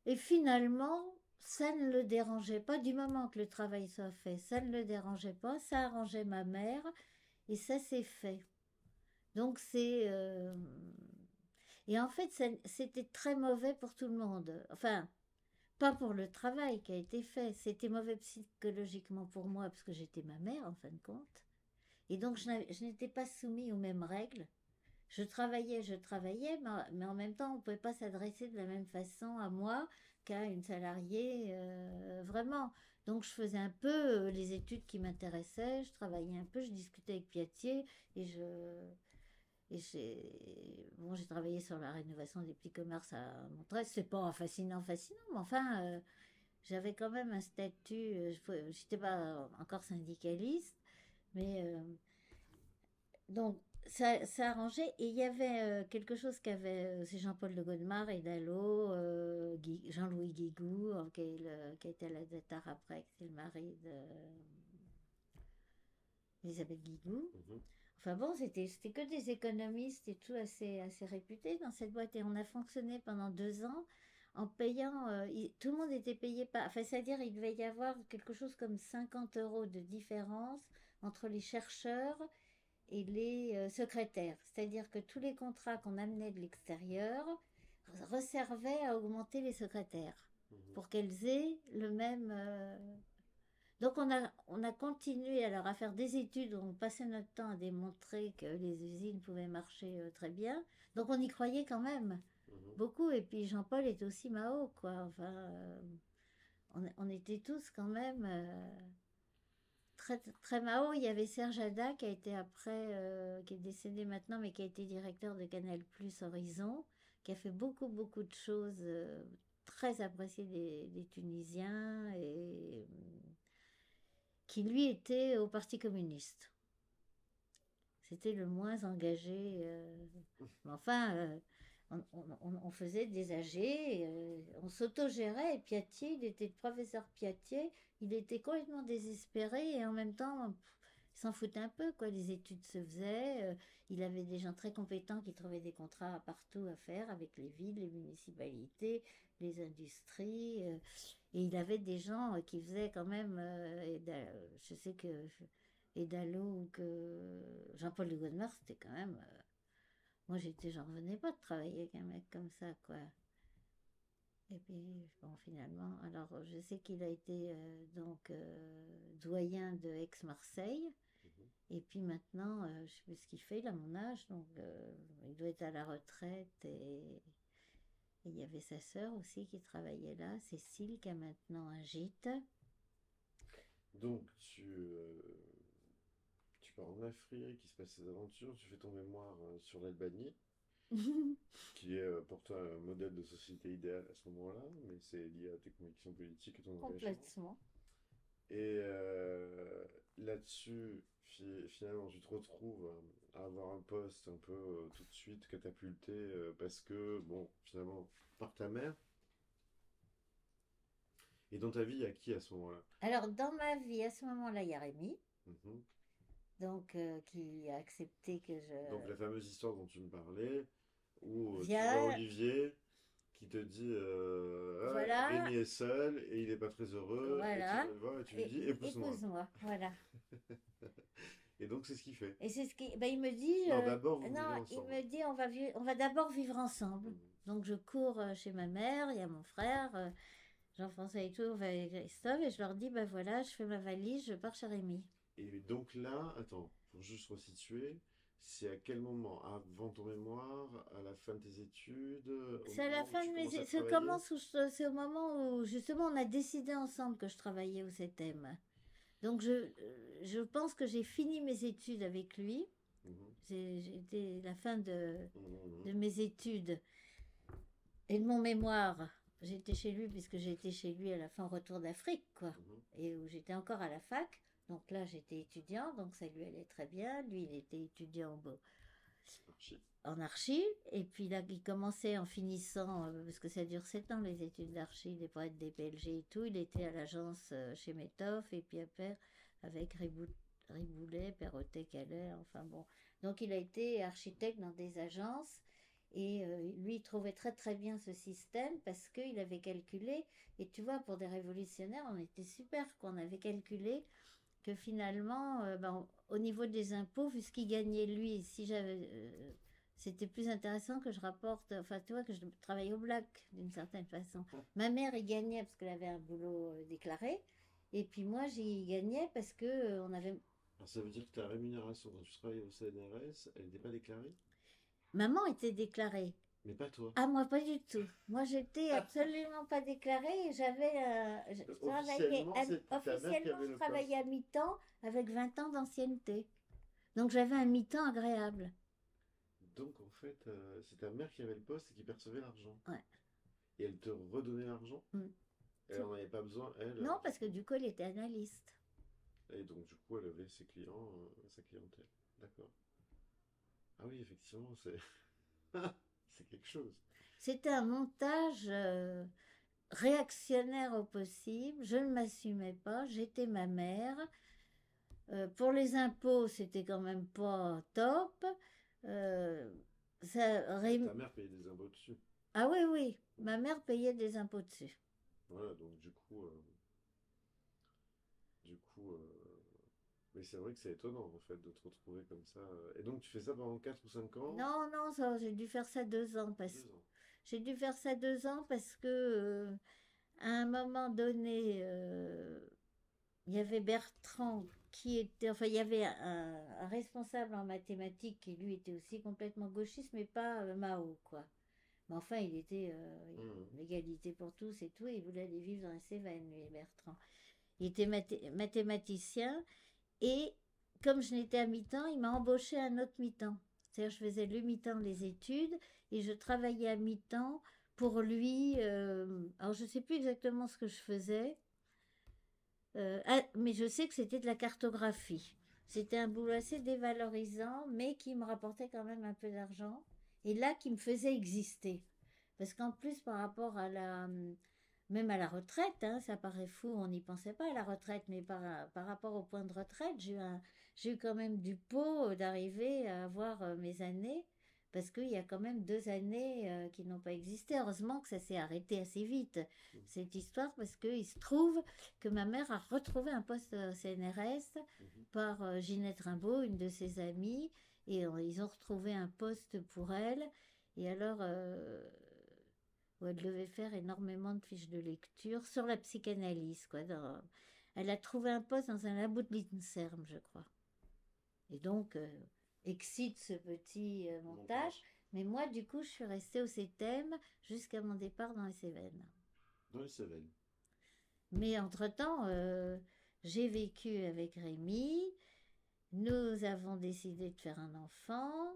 Et finalement, ça ne le dérangeait pas, du moment que le travail soit fait, ça ne le dérangeait pas, ça arrangeait ma mère, et ça s'est fait. Donc Et en fait, c'était très mauvais pour tout le monde. Enfin, pas pour le travail qui a été fait, c'était mauvais psychologiquement pour moi, parce que j'étais ma mère, en fin de compte. Et donc, je n'étais pas soumise aux mêmes règles. Je travaillais, mais en même temps, on ne pouvait pas s'adresser de la même façon à moi qu'à une salariée, vraiment. Donc, je faisais un peu les études qui m'intéressaient, je travaillais un peu, je discutais avec Piatier, et j'ai travaillé sur la rénovation des petits commerces à Montreuil. C'est pas fascinant, mais enfin, j'avais quand même un statut. Je n'étais pas encore syndicaliste, mais donc ça arrangeait. Et il y avait quelque chose c'est Jean-Paul de Godemar et Dallot, Jean-Louis Guigou, qui a été à la DETAR après, qui était le mari d'Elisabeth Guigou. Mhm. Enfin bon, c'était que des économistes et tout assez réputés dans cette boîte. Et on a fonctionné pendant 2 ans en payant, tout le monde était payé par, enfin, c'est-à-dire il devait y avoir quelque chose comme 50 € de différence entre les chercheurs et les secrétaires. C'est-à-dire que tous les contrats qu'on amenait de l'extérieur resservaient à augmenter les secrétaires Mhm. pour qu'elles aient le même. Donc on a continué alors à faire des études où on passait notre temps à démontrer que les usines pouvaient marcher très bien. Donc on y croyait quand même Mhm. beaucoup. Et puis Jean-Paul était aussi Mao, quoi. Enfin, on était tous quand même très, très Mao. Il y avait Serge Haddad qui a été après, qui est décédé maintenant, mais qui a été directeur de Canal Plus Horizon, qui a fait beaucoup, beaucoup de choses très appréciées des Tunisiens et qui lui était au Parti communiste. C'était le moins engagé. Mais enfin, on faisait des AG, on s'autogérait. Et Piatier, il était le professeur Piatier, il était complètement désespéré et en même temps, il s'en foutait un peu, quoi. Les études se faisaient. Il avait des gens très compétents qui trouvaient des contrats partout à faire avec les villes, les municipalités, les industries. Et il avait des gens qui faisaient quand même. Je sais que Edalo ou que Jean-Paul de Godemar, c'était quand même. Moi, j'en revenais pas de travailler avec un mec comme ça, quoi. Et puis, bon, finalement, alors je sais qu'il a été doyen de Aix-Marseille. Mhm. Et puis maintenant, je sais plus ce qu'il fait, il a mon âge, donc il doit être à la retraite. Et il y avait sa sœur aussi qui travaillait là, Cécile, qui a maintenant un gîte. Donc, tu pars en Afrique, il se passe ces aventures, tu fais ton mémoire sur l'Albanie, qui est pour toi un modèle de société idéale à ce moment-là, mais c'est lié à tes convictions politiques et ton engagement. Complètement. Et là-dessus, finalement, tu te retrouves à avoir un poste un peu tout de suite catapulté parce que, bon, finalement, par ta mère. Et dans ta vie, il y a qui à ce moment-là? Alors, dans ma vie, à ce moment-là, il y a Rémi, Mhm. donc, qui a accepté que Donc, la je fameuse histoire dont tu me parlais, où tu vois viens. Olivier qui te dit ah, Voilà, Rémi est seul et il n'est pas très heureux, et tu vas voilà, le voir et tu lui dis épouse-moi. épouse-moi, voilà. Et donc, c'est ce qu'il fait. Et c'est ce qui, ben, il me dit, Non, d'abord, vous vivez non, il ensemble. me dit, on va d'abord vivre ensemble. Mhm. Donc je cours chez ma mère, il y a mon frère, Jean-François et tout, on va avec Christophe, et je leur dis, ben voilà, je fais ma valise, je pars chez Rémi. Et donc là, attends, pour juste resituer, c'est à quel moment? Avant ton mémoire, à la fin de tes études, au C'est à la moment où fin tu de commences à mes... travailler? C'est au moment où, justement, on a décidé ensemble que je travaillais au CETEM. Donc je pense que j'ai fini mes études avec lui. Mhm, J'étais la fin mhm, de mes études et de mon mémoire. J'étais chez lui puisque j'étais chez lui à la fin au retour d'Afrique, quoi. mhm, Et où j'étais encore à la fac. Donc là, j'étais étudiant, donc ça lui allait très bien. Lui, il était étudiant archi. en archi. Et puis là, il commençait en finissant, parce que ça dure 7 ans les études d'archi, des poètes, des PLG et tout. Il était à l'agence chez Métoff et puis après avec Riboulet, Perrotet, Calais, enfin bon. Donc il a été architecte dans des agences. Et lui, il trouvait très très bien ce système parce qu'il avait calculé, et tu vois, pour des révolutionnaires, on était super, qu'on avait calculé que finalement, ben, au niveau des impôts, vu ce qu'il gagnait lui, si j'avais, c'était plus intéressant que je rapporte, enfin tu vois, que je travaille au black d'une certaine façon. Ma mère y gagnait parce qu'elle avait un boulot déclaré, et puis moi j'y gagnais parce que on avait. Alors ça veut dire que ta rémunération quand tu travailles au CNRS, elle n'était pas déclarée? Maman était déclarée. Mais pas toi. Ah, moi, pas du tout. Moi, j'étais absolument pas déclarée et je travaillais, Officiellement, c'était ta mère qui officiellement, avait je le travaillais poste. à mi-temps avec 20 ans d'ancienneté. Donc, j'avais un mi-temps agréable. Donc en fait, c'est ta mère qui avait le poste et qui percevait l'argent. Ouais. Et elle te redonnait l'argent? Mm. Elle n'en avait pas besoin, elle, Non, du parce que coup. du coup, elle était analyste. Et donc du coup, elle avait ses clients, sa clientèle. D'accord. Ah oui, effectivement, c'est c'est quelque chose. C'était un montage réactionnaire au possible. Je ne m'assumais pas. J'étais ma mère. Pour les impôts, c'était quand même pas top. Euh, ça, Ah, Rém- ta mère payait des impôts dessus. Ah oui, oui. Ma mère payait des impôts dessus. Voilà, donc du coup, mais c'est vrai que c'est étonnant en fait de te retrouver comme ça. Et donc tu fais ça pendant 4 ou 5 ans? Non, non, ça, j'ai dû faire ça 2 ans. 2 ans. J'ai dû faire ça 2 ans parce que, à un moment donné, il y avait Bertrand qui était, enfin, il y avait un responsable en mathématiques qui lui était aussi complètement gauchiste, mais pas Mao, quoi. Mais enfin, il était Mhm. l'égalité pour tous et tout, et il voulait aller vivre dans les Cévennes, lui, Bertrand. Il était mathématicien, et comme je n'étais à mi-temps, il m'a embauché à un autre mi-temps. C'est-à-dire, je faisais le mi-temps des études, et je travaillais à mi-temps pour lui. Alors, je ne sais plus exactement ce que je faisais, mais je sais que c'était de la cartographie. C'était un boulot assez dévalorisant, mais qui me rapportait quand même un peu d'argent. Et là, qui me faisait exister. Parce qu'en plus, par rapport à même à la retraite, hein, ça paraît fou, on n'y pensait pas à la retraite, mais par rapport au point de retraite, j'ai eu quand même du pot d'arriver à avoir mes années, parce qu'il y a quand même 2 années qui n'ont pas existé. Heureusement que ça s'est arrêté assez vite, cette histoire, parce qu'il se trouve que ma mère a retrouvé un poste CNRS Mhm. par Ginette Rimbaud, une de ses amies, et ils ont retrouvé un poste pour elle. Et alors, où elle devait faire énormément de fiches de lecture sur la psychanalyse, quoi. Elle a trouvé un poste dans un labo de l'INSERM, je crois. Et donc, excite ce petit montage. Montage. Mais moi, du coup, je suis restée au CETEM jusqu'à mon départ dans les Cévennes. Dans les Cévennes. Mais entre-temps, j'ai vécu avec Rémi. Nous avons décidé de faire un enfant.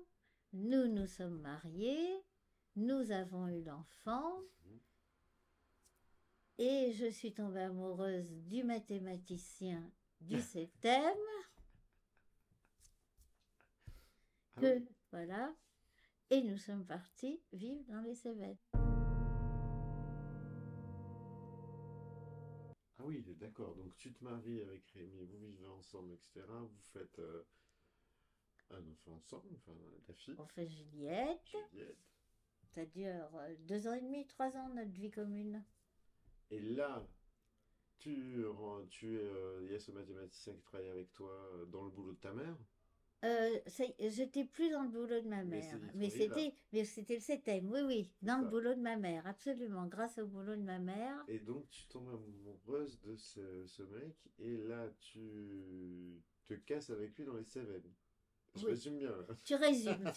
Nous nous sommes mariés. Nous avons eu l'enfant. Mhm. Et je suis tombée amoureuse du mathématicien du CETEM, Ah que, oui. voilà, et nous sommes partis vivre dans les Cévennes. Ah oui, d'accord. Donc tu te maries avec Rémi, vous vivez ensemble, etc. Vous faites un enfant ensemble, enfin ta fille, On fait Juliette, Juliette. ça dure 2 ans et demi, 3 ans notre vie commune. Et là, il y a ce mathématicien qui travaille avec toi dans le boulot de ta mère, J'étais plus dans le boulot de ma mais mère, il mais travaillait là. c'était le CETEM, oui, oui, C'est dans le ça. boulot de ma mère, absolument, grâce au boulot de ma mère. Et donc tu tombes amoureuse de ce mec, et là tu te casses avec lui dans les Cévennes. Je Oui, résume bien là. tu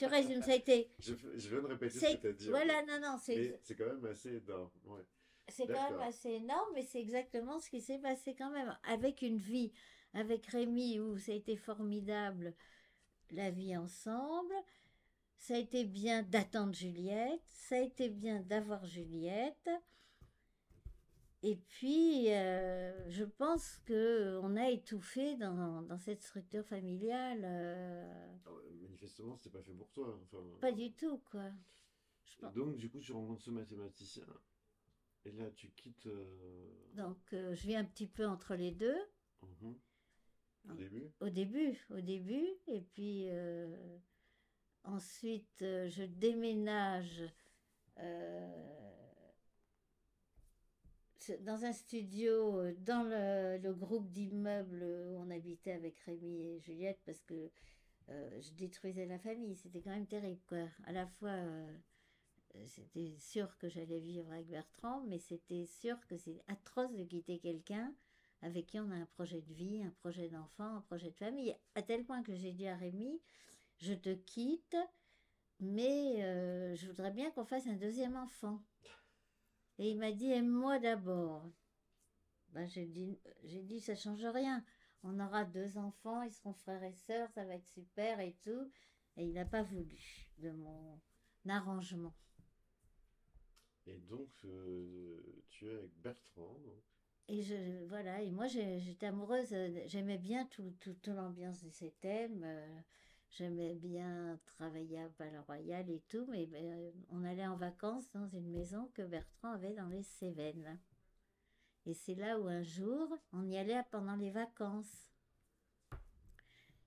résumes, ça a été, Je viens de répéter ce que tu as dit en fait. voilà, non, non, Mais c'est quand même assez énorme. Ouais. c'est quand même D'accord. assez énorme, mais c'est exactement ce qui s'est passé quand même. Avec une vie, avec Rémi, où ça a été formidable, la vie ensemble. Ça a été bien d'attendre Juliette. Ça a été bien d'avoir Juliette. Et puis, je pense que on a étouffé dans cette structure familiale. Alors, manifestement, c'était pas fait pour toi. Enfin, Pas du tout, quoi. Je et pense. donc, du coup, tu rencontres ce mathématicien. Et là, tu quittes. Donc, je vis un petit peu entre les deux. Mhm. Au début. Au début. Et puis, ensuite, je déménage euh, dans un studio, dans le groupe d'immeubles où on habitait avec Rémi et Juliette, parce que je détruisais la famille. C'était quand même terrible, quoi. À la fois, c'était sûr que j'allais vivre avec Bertrand, mais c'était sûr que c'est atroce de quitter quelqu'un avec qui on a un projet de vie, un projet d'enfant, un projet de famille. À tel point que j'ai dit à Rémi, je te quitte, mais je voudrais bien qu'on fasse un deuxième enfant. Et il m'a dit, aime-moi d'abord. Ben, j'ai dit, ça change rien. On aura 2 enfants, ils seront frères et sœurs, ça va être super et tout. Et il n'a pas voulu de mon arrangement. Et donc, tu es avec Bertrand. Donc. Et voilà, et moi j'étais amoureuse, j'aimais bien toute l'ambiance de ces thèmes, j'aimais bien travailler à Palais-Royal et tout, mais on allait en vacances dans une maison que Bertrand avait dans les Cévennes. Et c'est là où un jour, on y allait pendant les vacances.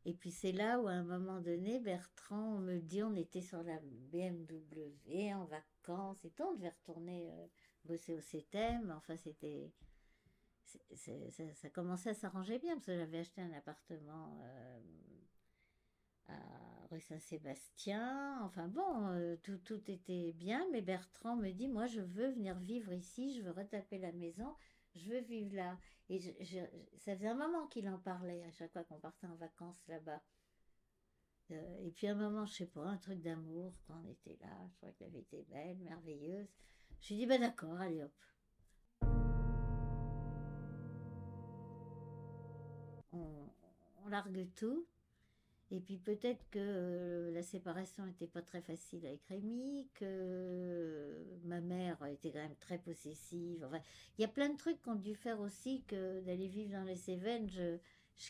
Et puis c'est là où à un moment donné, Bertrand me dit, on était sur la BMW en vacances et tout, on devait retourner bosser au CTM. Enfin, ça commençait à s'arranger bien parce que j'avais acheté un appartement à rue Saint-Sébastien. Enfin bon, tout était bien, mais Bertrand me dit, moi je veux venir vivre ici, je veux retaper la maison, je veux vivre là. Et ça faisait un moment qu'il en parlait à chaque fois qu'on partait en vacances là-bas. Et puis à un moment, je sais pas, un truc d'amour quand on était là, je trouvais que la vie était belle, merveilleuse. Je lui dis, bah d'accord, allez hop. On, on largue tout. Et puis peut-être que la séparation n'était pas très facile avec Rémi, que ma mère était quand même très possessive. Enfin, il y a plein de trucs qu'on a dû faire aussi que d'aller vivre dans les Cévennes. Je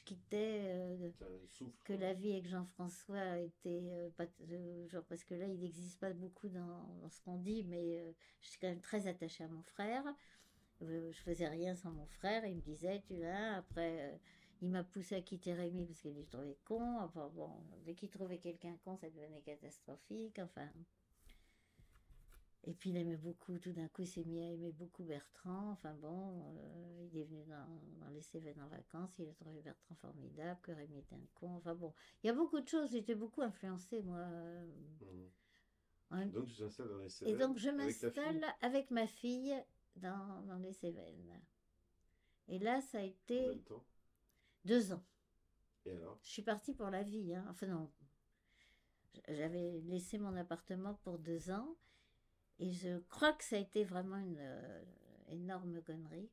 quittais Ça souffle, que quoi. la vie avec Jean-François était pas genre parce que là il n'existe pas beaucoup dans ce qu'on dit, mais je suis quand même très attachée à mon frère. Je faisais rien sans mon frère. Il me disait, tu vois, après, il m'a poussé à quitter Rémi parce qu'il le trouvait con. Enfin bon, dès qu'il trouvait quelqu'un con, ça devenait catastrophique. Enfin. Et puis il aimait beaucoup, tout d'un coup, il s'est mis à aimer beaucoup Bertrand. Enfin bon, il est venu dans les Cévennes en vacances. Il a trouvé Bertrand formidable, que Rémi était un con. Enfin bon, il y a beaucoup de choses. J'étais beaucoup influencée, moi. Mhm. Hein. Donc tu t'installes dans les Et Cévennes donc je avec ta fille? m'installe avec ma fille dans les Cévennes. Et là, ça a Combien été de temps? 2 ans. Et alors? Je suis partie pour la vie, hein. Enfin non, j'avais laissé mon appartement pour 2 ans et je crois que ça a été vraiment une énorme connerie.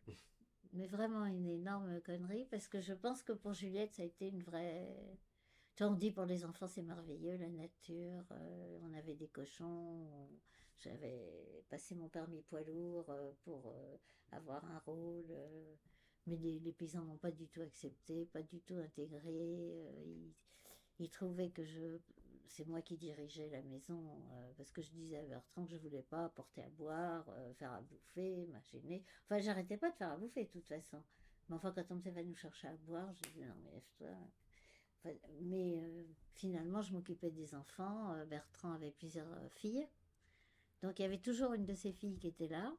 Mais vraiment une énorme connerie parce que je pense que pour Juliette, ça a été une vraie... Tu vois, on dit pour les enfants, c'est merveilleux, la nature. On avait des cochons. J'avais passé mon permis poids lourd pour avoir un rôle. Mais les paysans n'ont pas du tout accepté, pas du tout intégré. Ils trouvaient que c'est moi qui dirigeais la maison parce que je disais à Bertrand que je voulais pas apporter à boire, faire à bouffer, m'achiner. Enfin, j'arrêtais pas de faire à bouffer de toute façon. Mais enfin, quand on me disait va nous chercher à boire, je disais non mais lève-toi. Enfin, mais finalement, je m'occupais des enfants. Bertrand avait plusieurs filles. Donc il y avait toujours une de ses filles qui était là.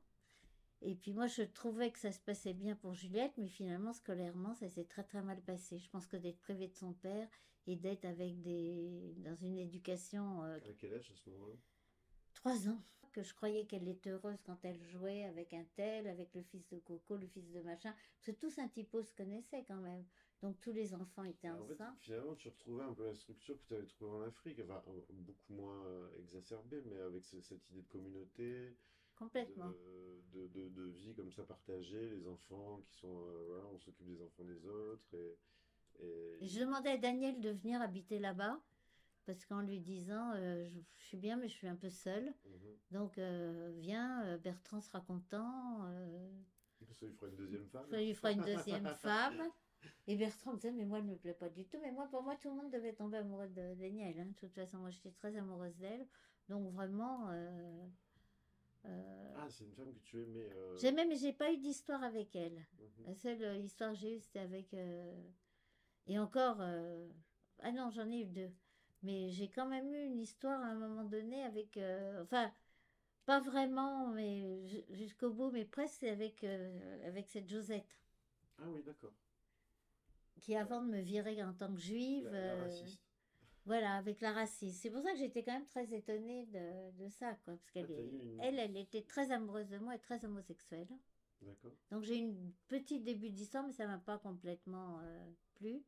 Et puis moi, je trouvais que ça se passait bien pour Juliette, mais finalement, scolairement, ça s'est très très mal passé. Je pense que d'être privée de son père et d'être dans une éducation À quel âge à ce moment-là? 3 ans, que je croyais qu'elle était heureuse quand elle jouait avec un tel, avec le fils de Coco, le fils de machin, parce que tous un typo se connaissaient quand même. Donc tous les enfants étaient En fait, ensemble, finalement, tu retrouvais un peu la structure que tu avais trouvée en Afrique, enfin, beaucoup moins exacerbée, mais avec cette idée de communauté, complètement. de vie comme ça partagée, les enfants qui sont, voilà, on s'occupe des enfants des autres, et Et je demandais à Daniel de venir habiter là-bas, parce qu'en lui disant, je suis bien, mais je suis un peu seule. mhm. Donc viens, Bertrand sera content, Ça lui fera une deuxième femme. ça lui fera une deuxième femme. Et Bertrand me disait, mais moi, elle ne me plaît pas du tout. Mais moi, pour moi, tout le monde devait tomber amoureux de Daniel, hein. De toute façon, moi, j'étais très amoureuse d'elle. Donc vraiment, euh, Ah, c'est une femme que tu aimais. j'aimais, mais j'ai pas eu d'histoire avec elle. Mhm. La seule histoire que j'ai eue, c'était avec... Et encore... Ah non, j'en ai eu 2. Mais j'ai quand même eu une histoire à un moment donné avec... Enfin, pas vraiment, mais jusqu'au bout, mais presque avec cette Josette, Ah oui, d'accord. qui avant de me virer en tant que juive, La raciste. voilà, avec la racisme. C'est pour ça que j'étais quand même très étonnée de ça, quoi, parce Ah, t'as eu une. elle était très amoureuse de moi et très homosexuelle. D'accord. Donc j'ai eu une petite début d'histoire, mais ça m'a pas complètement plu.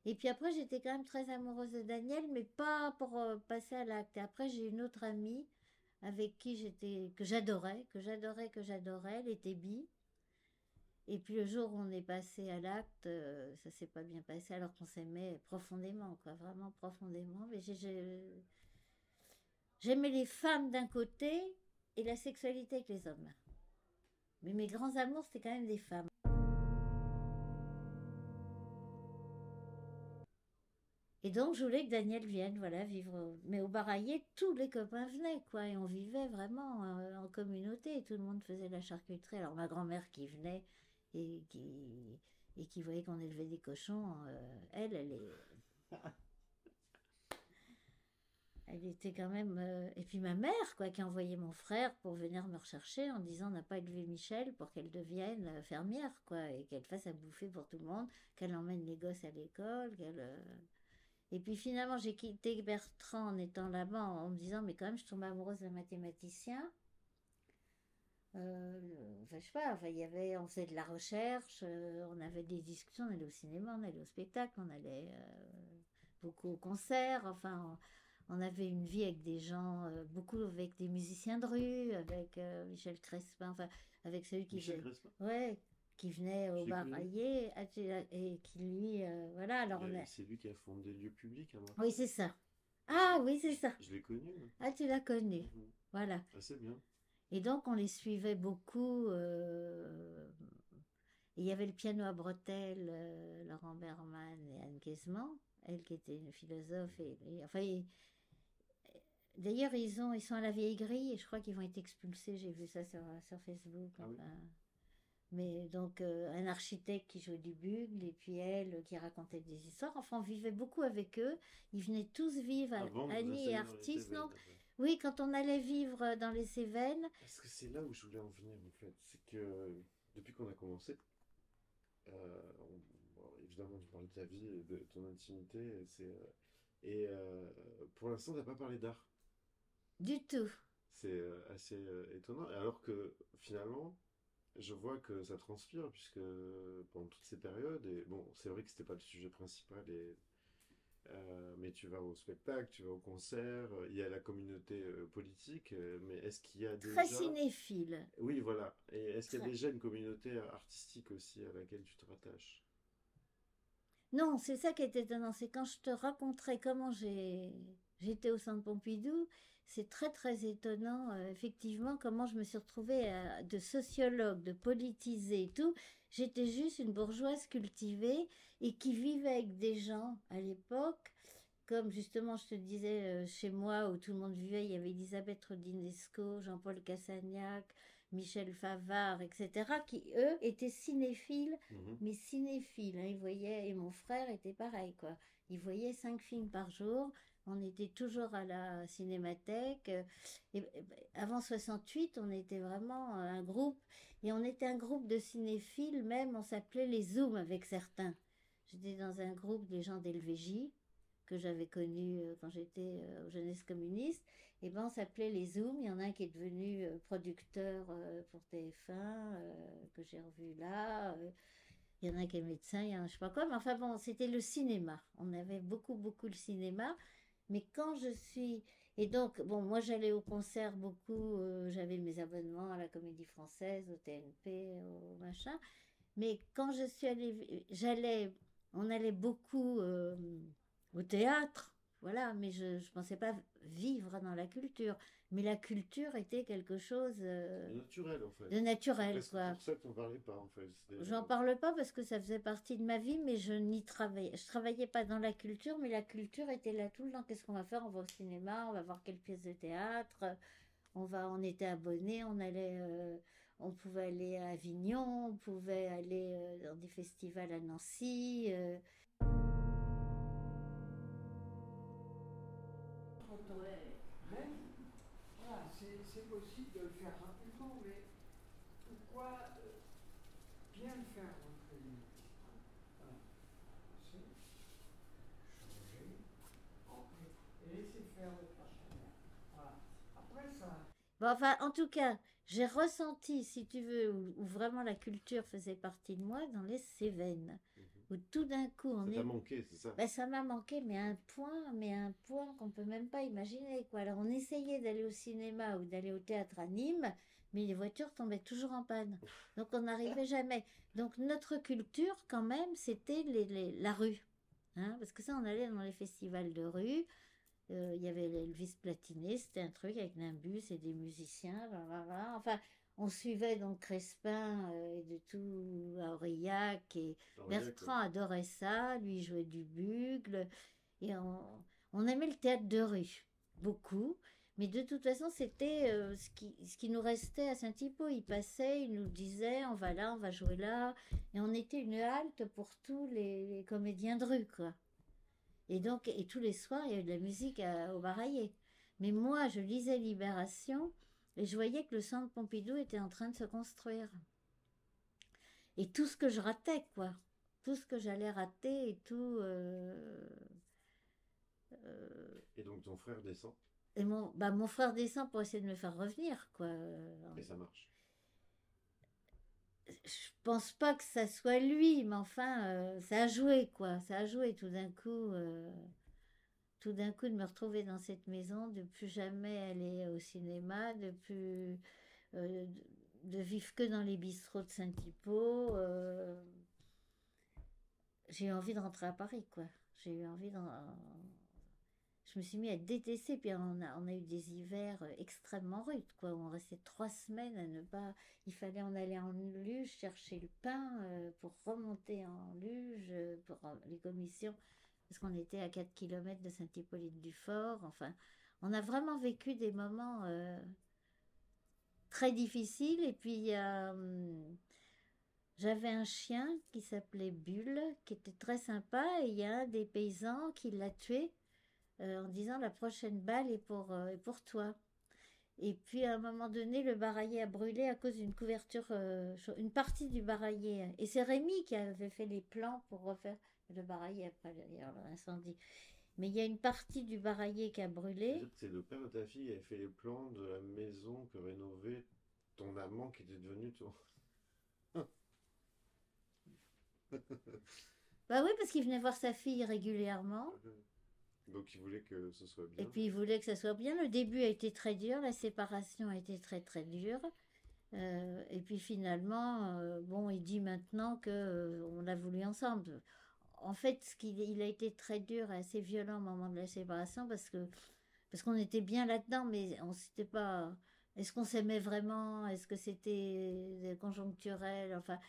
Et puis après, j'étais quand même très amoureuse de Daniel, mais pas pour passer à l'acte. Et après, j'ai une autre amie avec qui que j'adorais, elle était bi. Et puis le jour où on est passé à l'acte, ça s'est pas bien passé alors qu'on s'aimait profondément, quoi, vraiment profondément. Mais j'aimais les femmes d'un côté et la sexualité avec les hommes. Mais mes grands amours, c'était quand même des femmes. Et donc, je voulais que Daniel vienne, voilà, vivre. Mais au Baraillé, tous les copains venaient, quoi. Et on vivait vraiment en communauté. Et tout le monde faisait la charcuterie. Alors, ma grand-mère qui venait et qui voyait qu'on élevait des cochons, elle Elle était quand même... Et puis ma mère, quoi, qui a envoyé mon frère pour venir me rechercher en disant on n'a pas élevé Michel pour qu'elle devienne fermière, quoi, et qu'elle fasse à bouffer pour tout le monde, qu'elle emmène les gosses à l'école, Et puis finalement, j'ai quitté Bertrand en étant là-bas en me disant mais quand même, je tombe amoureuse d'un mathématicien. Enfin, je sais pas, enfin, on faisait de la recherche, on avait des discussions, on allait au cinéma, on allait au spectacle, on allait beaucoup au concert, enfin, on avait une vie avec des gens, beaucoup avec des musiciens de rue, avec Michel Crespin, enfin, avec celui qui Michel faisait, Crespin? ouais, qui venait au Je l'ai bar connu. Rayé, et qui lui, voilà, alors on a, C'est lui qui a fondé Lieu Public à oui, Marseille. c'est ça. Ah oui, c'est ça. Je l'ai connu, moi. Ah, tu l'as connu, Mhm. voilà. Assez bien. Et donc, on les suivait beaucoup. Et il y avait le piano à bretelles, Laurent Berman et Anne Guesman, elle qui était une philosophe. Enfin, d'ailleurs, ils sont à la vieille grille et je crois qu'ils vont être expulsés. J'ai vu ça sur Facebook. Ah oui. Enfin. Mais donc, un architecte qui jouait du bugle et puis elle qui racontait des histoires. Enfin, on vivait beaucoup avec eux. Ils venaient tous vivre, Avant de vous Annie et installer dans les Artis, non? Cévennes, après. Oui, quand on allait vivre dans les Cévennes. Parce que c'est là où je voulais en venir, en fait. C'est que depuis qu'on a commencé, bon, évidemment, tu parles de ta vie et de ton intimité. Pour l'instant, t'as pas parlé d'art. Du tout. C'est assez étonnant. Alors que finalement, je vois que ça transpire, puisque pendant toutes ces périodes, et bon, c'est vrai que c'était pas le sujet principal, mais tu vas au spectacle, tu vas au concert, il y a la communauté politique, mais est-ce qu'il y a Très déjà... cinéphile. Oui, voilà. Et est-ce qu'il y a Très. déjà une communauté artistique aussi à laquelle tu te rattaches? Non, c'est ça qui est étonnant. C'est quand je te raconterai comment j'étais au Centre Pompidou, c'est très très étonnant, effectivement, comment je me suis retrouvée de sociologue, de politisée et tout. J'étais juste une bourgeoise cultivée et qui vivait avec des gens à l'époque, comme justement je te disais chez moi où tout le monde vivait, il y avait Elisabeth Rodinesco, Jean-Paul Cassagnac, Michel Favard, etc., qui eux étaient cinéphiles, Mhm. mais cinéphiles, hein, ils voyaient, et mon frère était pareil, quoi. Il voyait 5 films par jour. On était toujours à la cinémathèque. Avant 68, on était vraiment un groupe. Et on était un groupe de cinéphiles, même, on s'appelait les Zooms avec certains. J'étais dans un groupe des gens d'Helvégie, que j'avais connu quand j'étais aux Jeunesses communistes. Et ben, on s'appelait les Zooms. Il y en a un qui est devenu producteur pour TF1, que j'ai revu là. Il y en a un qui est médecin, il y en a je sais pas quoi. Mais enfin bon, c'était le cinéma. On avait beaucoup, beaucoup le cinéma. Mais quand je suis... Et donc, bon, moi j'allais au concert beaucoup, j'avais mes abonnements à la Comédie Française, au TNP, au machin. Mais quand je suis allée, on allait beaucoup au théâtre, voilà, mais je ne pensais pas vivre dans la culture. Mais la culture était quelque chose De naturel, en fait. de C'est naturel, presque quoi. pour ça que t'en parlais pas, en fait. J'en parle pas parce que ça faisait partie de ma vie, mais je travaillais pas dans la culture, mais la culture était là tout le temps. Qu'est-ce qu'on va faire? On va au cinéma, on va voir quelle pièce de théâtre, on était abonnés, on pouvait aller à Avignon, on pouvait aller dans des festivals à Nancy. Ouais. Mais voilà, c'est possible de le faire rapidement, mais pourquoi bien le faire entre guillemets, hein? Voilà. C'est changer, entrer et laisser faire le partenaire. Voilà. Après ça, Bon, enfin, en tout cas, j'ai ressenti, si tu veux, où vraiment la culture faisait partie de moi, dans les Cévennes, Mhm. où tout d'un coup, Ça t'a manqué, c'est ça? ben, ça m'a manqué, mais un point qu'on peut même pas imaginer, quoi. Alors, on essayait d'aller au cinéma ou d'aller au théâtre à Nîmes, mais les voitures tombaient toujours en panne. Donc, on n'arrivait jamais. Donc, notre culture, quand même, c'était la rue. Hein, parce que ça, on allait dans les festivals de rue. Il y avait l'Elvis Platiné, c'était un truc avec Nimbus et des musiciens. Blablabla. Enfin, on suivait donc Crespin et de tout à Aurillac. Et Aurillac, ouais. Bertrand adorait ça. Lui il jouait du bugle. Et on aimait le théâtre de rue, beaucoup. Mais de toute façon, c'était ce qui nous restait à Saint-Hippo. Il passait, il nous disait, on va là, on va jouer là. Et on était une halte pour tous les comédiens de rue, quoi. Et tous les soirs, il y avait de la musique au Baraillé. Mais moi, je lisais Libération et je voyais que le centre Pompidou était en train de se construire. Et tout ce que je ratais, quoi. Tout ce que j'allais rater et tout. Et donc ton frère descend, Et mon frère descend pour essayer de me faire revenir, quoi. et ça marche. Je pense pas que ça soit lui, mais enfin, ça a joué, quoi. Ça a joué tout d'un coup. Tout d'un coup, de me retrouver dans cette maison, de plus jamais aller au cinéma, euh, de vivre que dans les bistrots de Saint-Hypo. J'ai eu envie de rentrer à Paris, quoi. J'ai eu envie d'en... Je me suis mis à détester, puis on a eu des hivers extrêmement rudes, quoi. Où on restait 3 semaines à ne pas... Il fallait en aller en luge, chercher le pain pour remonter en luge, pour les commissions, parce qu'on était à 4 kilomètres de Saint-Hippolyte-du-Fort. Enfin, on a vraiment vécu des moments très difficiles. Et puis, j'avais un chien qui s'appelait Bulle, qui était très sympa, et il y a un des paysans qui l'a tué en disant la prochaine balle est pour toi. Et puis à un moment donné, le baraillé a brûlé à cause d'une couverture, une partie du baraillé. Et c'est Rémi qui avait fait les plans pour refaire le baraillé après l'incendie. Mais il y a une partie du baraillé qui a brûlé. C'est-à-dire que c'est le père de ta fille qui avait fait les plans de la maison que rénovait ton amant qui était devenu ton... Bah oui, parce qu'il venait voir sa fille régulièrement. Donc il voulait que ce soit Et bien. puis il voulait que ça soit bien. Le début a été très dur, la séparation a été très très dure. Et puis finalement, bon, il dit maintenant que on l'a voulu ensemble. En fait, il a été très dur et assez violent au moment de la séparation parce qu'on était bien là-dedans, mais on s'était pas. Est-ce qu'on s'aimait vraiment? Est-ce que c'était conjoncturel? Enfin,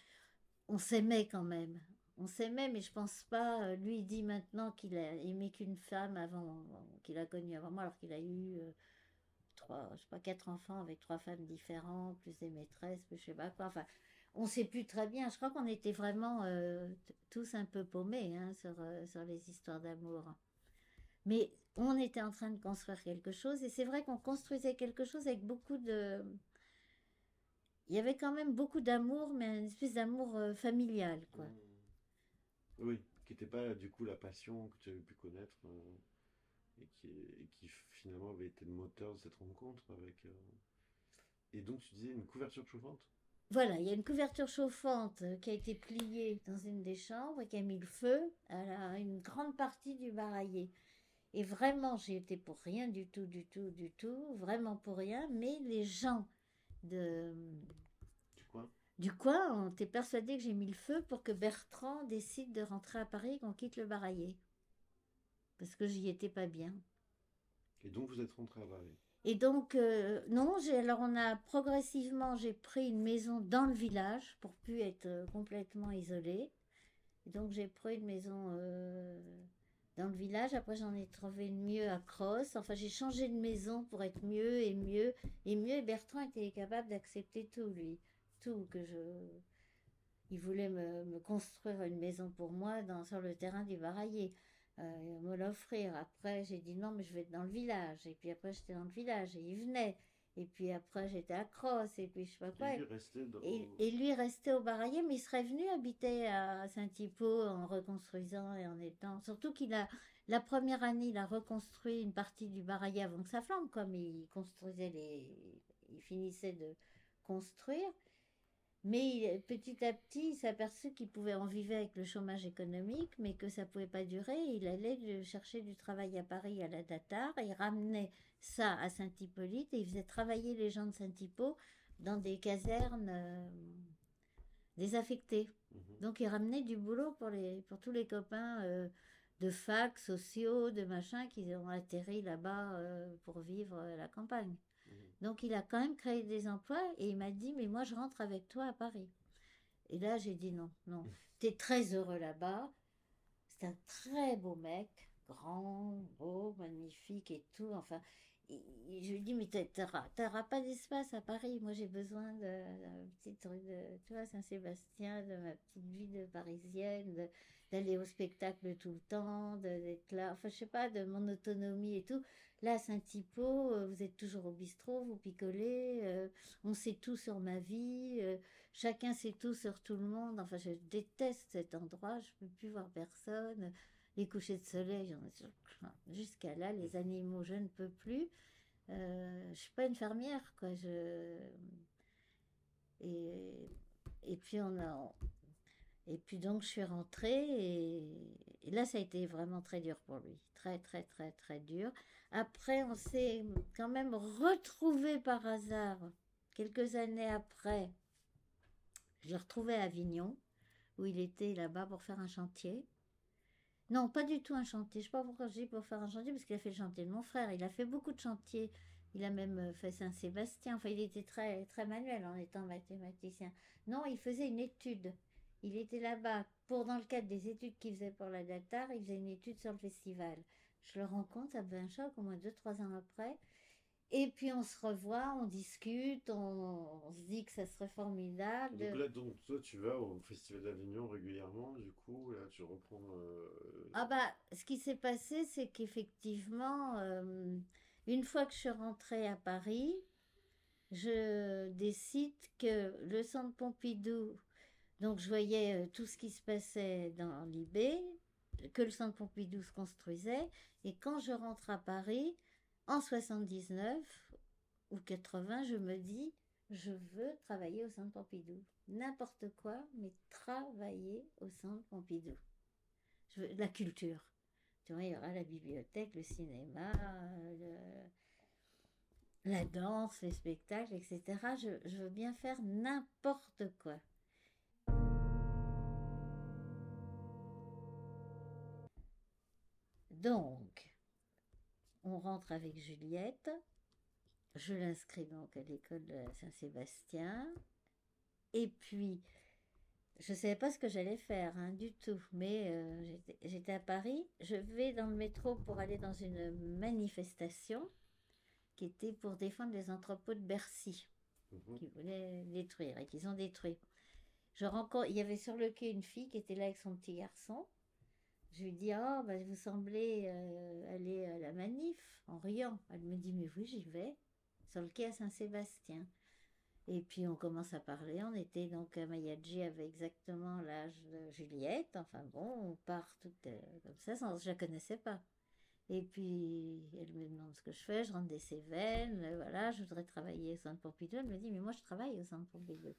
on s'aimait quand même. On s'aimait, mais je pense pas. Lui, il dit maintenant qu'il a aimé qu'une femme avant, qu'il a connue avant moi, alors qu'il a eu je sais pas, 4 enfants avec 3 femmes différentes, plus des maîtresses, plus je sais pas quoi. Enfin, on sait plus très bien. Je crois qu'on était vraiment tous un peu paumés hein, sur les histoires d'amour. Mais on était en train de construire quelque chose, et c'est vrai qu'on construisait quelque chose avec beaucoup de... Il y avait quand même beaucoup d'amour, mais une espèce d'amour familial, quoi. Oui, qui n'était pas du coup la passion que tu avais pu connaître et qui finalement avait été le moteur de cette rencontre avec... Et donc tu disais une couverture chauffante. Voilà, il y a une couverture chauffante qui a été pliée dans une des chambres et qui a mis le feu à une grande partie du baraillé. Et vraiment, j'y étais pour rien du tout, du tout, du tout, vraiment pour rien. Mais les gens de, Du coin. du coin ont été persuadés que j'ai mis le feu pour que Bertrand décide de rentrer à Paris et qu'on quitte le baraillé. Parce que j'y étais pas bien. Et donc vous êtes rentré à Paris. Et donc, non, alors on a progressivement, j'ai pris une maison dans le village pour plus être complètement isolée. Et donc j'ai pris une maison dans le village. Après j'en ai trouvé une mieux à Cross. Enfin j'ai changé de maison pour être mieux et mieux et mieux. Et Bertrand était capable d'accepter tout lui, tout que je. Il voulait me construire une maison pour moi sur le terrain du Baraillé. Me l'offrir. Après, j'ai dit non, mais je vais être dans le village. Et puis après, j'étais dans le village et il venait. Et puis après, j'étais à Cross. Et puis je sais pas quoi. Et lui restait dans... Et lui restait au Baraillé, mais il serait venu habiter à Saint-Hypo en reconstruisant et en étant. Surtout la première année, il a reconstruit une partie du Baraillé avant que ça flambe, comme il construisait il finissait de construire. Mais petit à petit, il s'est aperçu qu'il pouvait en vivre avec le chômage économique, mais que ça ne pouvait pas durer. Il allait chercher du travail à Paris à la Datar, et il ramenait ça à Saint-Hippolyte, et il faisait travailler les gens de Saint-Hippo dans des casernes désaffectées. Donc il ramenait du boulot pour tous les copains de fac, sociaux, de machin, qui ont atterri là-bas pour vivre à la campagne. Donc il a quand même créé des emplois et il m'a dit mais moi je rentre avec toi à Paris. Et là j'ai dit non, non. T'es très heureux là-bas. C'est un très beau mec, grand, beau, magnifique et tout. Enfin, je lui dis mais t'auras pas d'espace à Paris. Moi j'ai besoin d'un petit truc de, tu vois, Saint-Sébastien, de ma petite vie de parisienne, d'aller au spectacle tout le temps, d'être là, enfin je sais pas, de mon autonomie et tout. Là, à Saint-Hypo, vous êtes toujours au bistrot, vous picolez, on sait tout sur ma vie, chacun sait tout sur tout le monde. Enfin, je déteste cet endroit, je peux plus voir personne. Les couchers de soleil, jusqu'à là, les animaux, je ne peux plus. Je suis pas une fermière, quoi. Et, et puis et puis donc je suis rentrée et là ça a été vraiment très dur pour lui, très très très très dur. Après on s'est quand même retrouvés par hasard quelques années après. Je l'ai retrouvé à Avignon où il était là-bas pour faire un chantier. Non, pas du tout un chantier. Je ne sais pas pourquoi je dis pour faire un chantier, parce qu'il a fait le chantier de mon frère. Il a fait beaucoup de chantiers. Il a même fait Saint-Sébastien. Enfin, il était très, très manuel en étant mathématicien. Non, il faisait une étude. Il était là-bas pour, dans le cadre des études qu'il faisait pour la Datar, il faisait une étude sur le festival. Je le rencontre, ça me fait un choc, au moins 2, 3 ans après. Et puis on se revoit, on discute, on se dit que ça serait formidable. Donc là, donc, toi, tu vas au Festival d'Avignon régulièrement, du coup, là, tu reprends... Ah bah, ce qui s'est passé, c'est qu'effectivement, une fois que je suis rentrée à Paris, je décide que le centre Pompidou, donc je voyais tout ce qui se passait dans l'IB, que le centre Pompidou se construisait, et quand je rentre à Paris, en 79 ou 80, je me dis, je veux travailler au centre Pompidou. N'importe quoi, mais travailler au centre Pompidou. La culture. Tu vois, il y aura la bibliothèque, le cinéma, la danse, les spectacles, etc. Je veux bien faire n'importe quoi. Donc, on rentre avec Juliette. Je l'inscris donc à l'école de Saint-Sébastien. Et puis, je ne savais pas ce que j'allais faire, hein, du tout. Mais j'étais à Paris. Je vais dans le métro pour aller dans une manifestation qui était pour défendre les entrepôts de Bercy, qui voulaient détruire et qu'ils ont détruit. Il y avait sur le quai une fille qui était là avec son petit garçon. Je lui dis, oh, bah, vous semblez aller à la manif, en riant. Elle me dit, mais oui, j'y vais, sur le quai à Saint-Sébastien. Et puis on commence à parler. On était donc à Mayadji avait exactement l'âge de Juliette. Enfin bon, on part toutes comme ça, je la connaissais pas. Et puis elle me demande ce que je fais. Je rentre des Cévennes. Voilà, je voudrais travailler au Centre Pompidou. Elle me dit, mais moi je travaille au Centre Pompidou.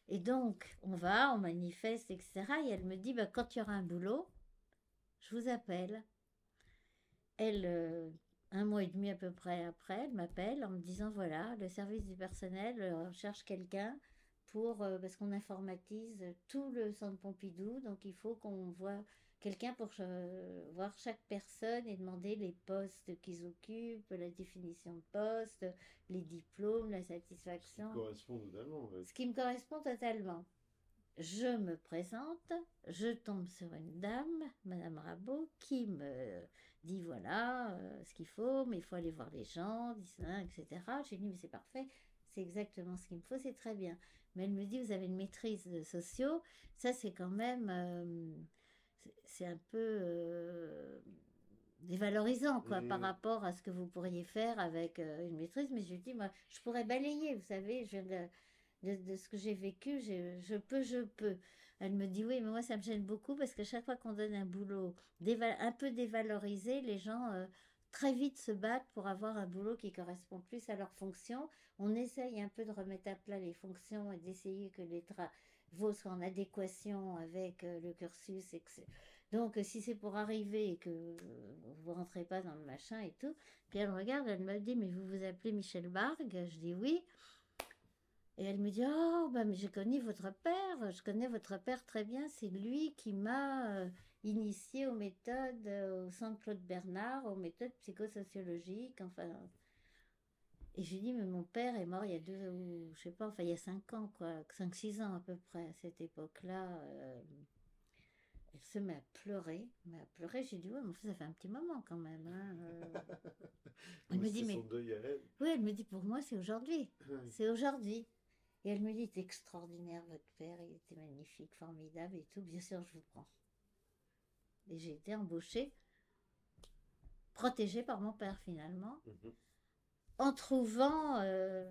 Et donc on manifeste, etc. Et elle me dit, bah, quand il y aura un boulot, je vous appelle. Elle, 1 mois et demi à peu près après, elle m'appelle en me disant, voilà, le service du personnel cherche quelqu'un parce qu'on informatise tout le centre Pompidou, donc il faut qu'on voit quelqu'un pour voir chaque personne et demander les postes qu'ils occupent, la définition de poste, les diplômes, la satisfaction. Ça correspond totalement, en fait. Ce qui me correspond totalement. Je me présente, je tombe sur une dame, Madame Rabot, qui me dit voilà ce qu'il faut, mais il faut aller voir les gens, etc. J'ai dit mais c'est parfait, c'est exactement ce qu'il me faut, c'est très bien. Mais elle me dit vous avez une maîtrise de sociaux, ça c'est quand même, c'est un peu dévalorisant quoi par rapport à ce que vous pourriez faire avec une maîtrise. Mais je lui dis moi je pourrais balayer, vous savez, je viens de ce que j'ai vécu, je peux. Elle me dit oui, mais moi ça me gêne beaucoup parce que chaque fois qu'on donne un boulot un peu dévalorisé, les gens très vite se battent pour avoir un boulot qui correspond plus à leur fonction. On essaye un peu de remettre à plat les fonctions et d'essayer que les travaux soient en adéquation avec le cursus. Donc si c'est pour arriver et que vous rentrez pas dans le machin et tout, puis elle regarde, elle me dit mais vous vous appelez Michel Bargue? Je dis oui. Et elle me dit, oh, bah, mais je connais votre père très bien, c'est lui qui m'a initié aux méthodes, au Centre Claude Bernard, aux méthodes psychosociologiques, enfin. Et je lui dis, mais mon père est mort il y a je sais pas, enfin il y a 5 ans, quoi, 5, 6 ans à peu près, à cette époque-là. Elle se met à pleurer, j'ai dit, ouais, mais ça fait un petit moment quand même, hein. Elle me dit, mais... Son deuil à elle. Oui, elle me dit, pour moi, c'est aujourd'hui. C'est aujourd'hui. Et elle me dit, c'est extraordinaire, votre père, il était magnifique, formidable et tout. Bien sûr, je vous prends. Et j'ai été embauchée, protégée par mon père finalement, Mhm. en trouvant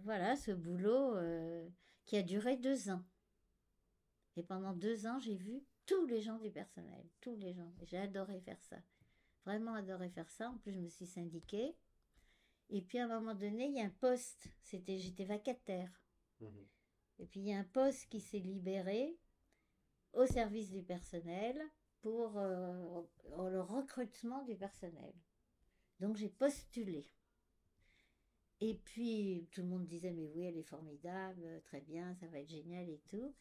voilà, ce boulot qui a duré 2 ans. Et pendant 2 ans, j'ai vu tous les gens du personnel, tous les gens. J'ai adoré faire ça, vraiment adoré faire ça. En plus, je me suis syndiquée. Et puis à un moment donné, il y a un poste, j'étais vacataire. Mhm. Et puis il y a un poste qui s'est libéré au service du personnel pour le recrutement du personnel. Donc j'ai postulé. Et puis tout le monde disait mais oui, elle est formidable, très bien, ça va être génial et tout.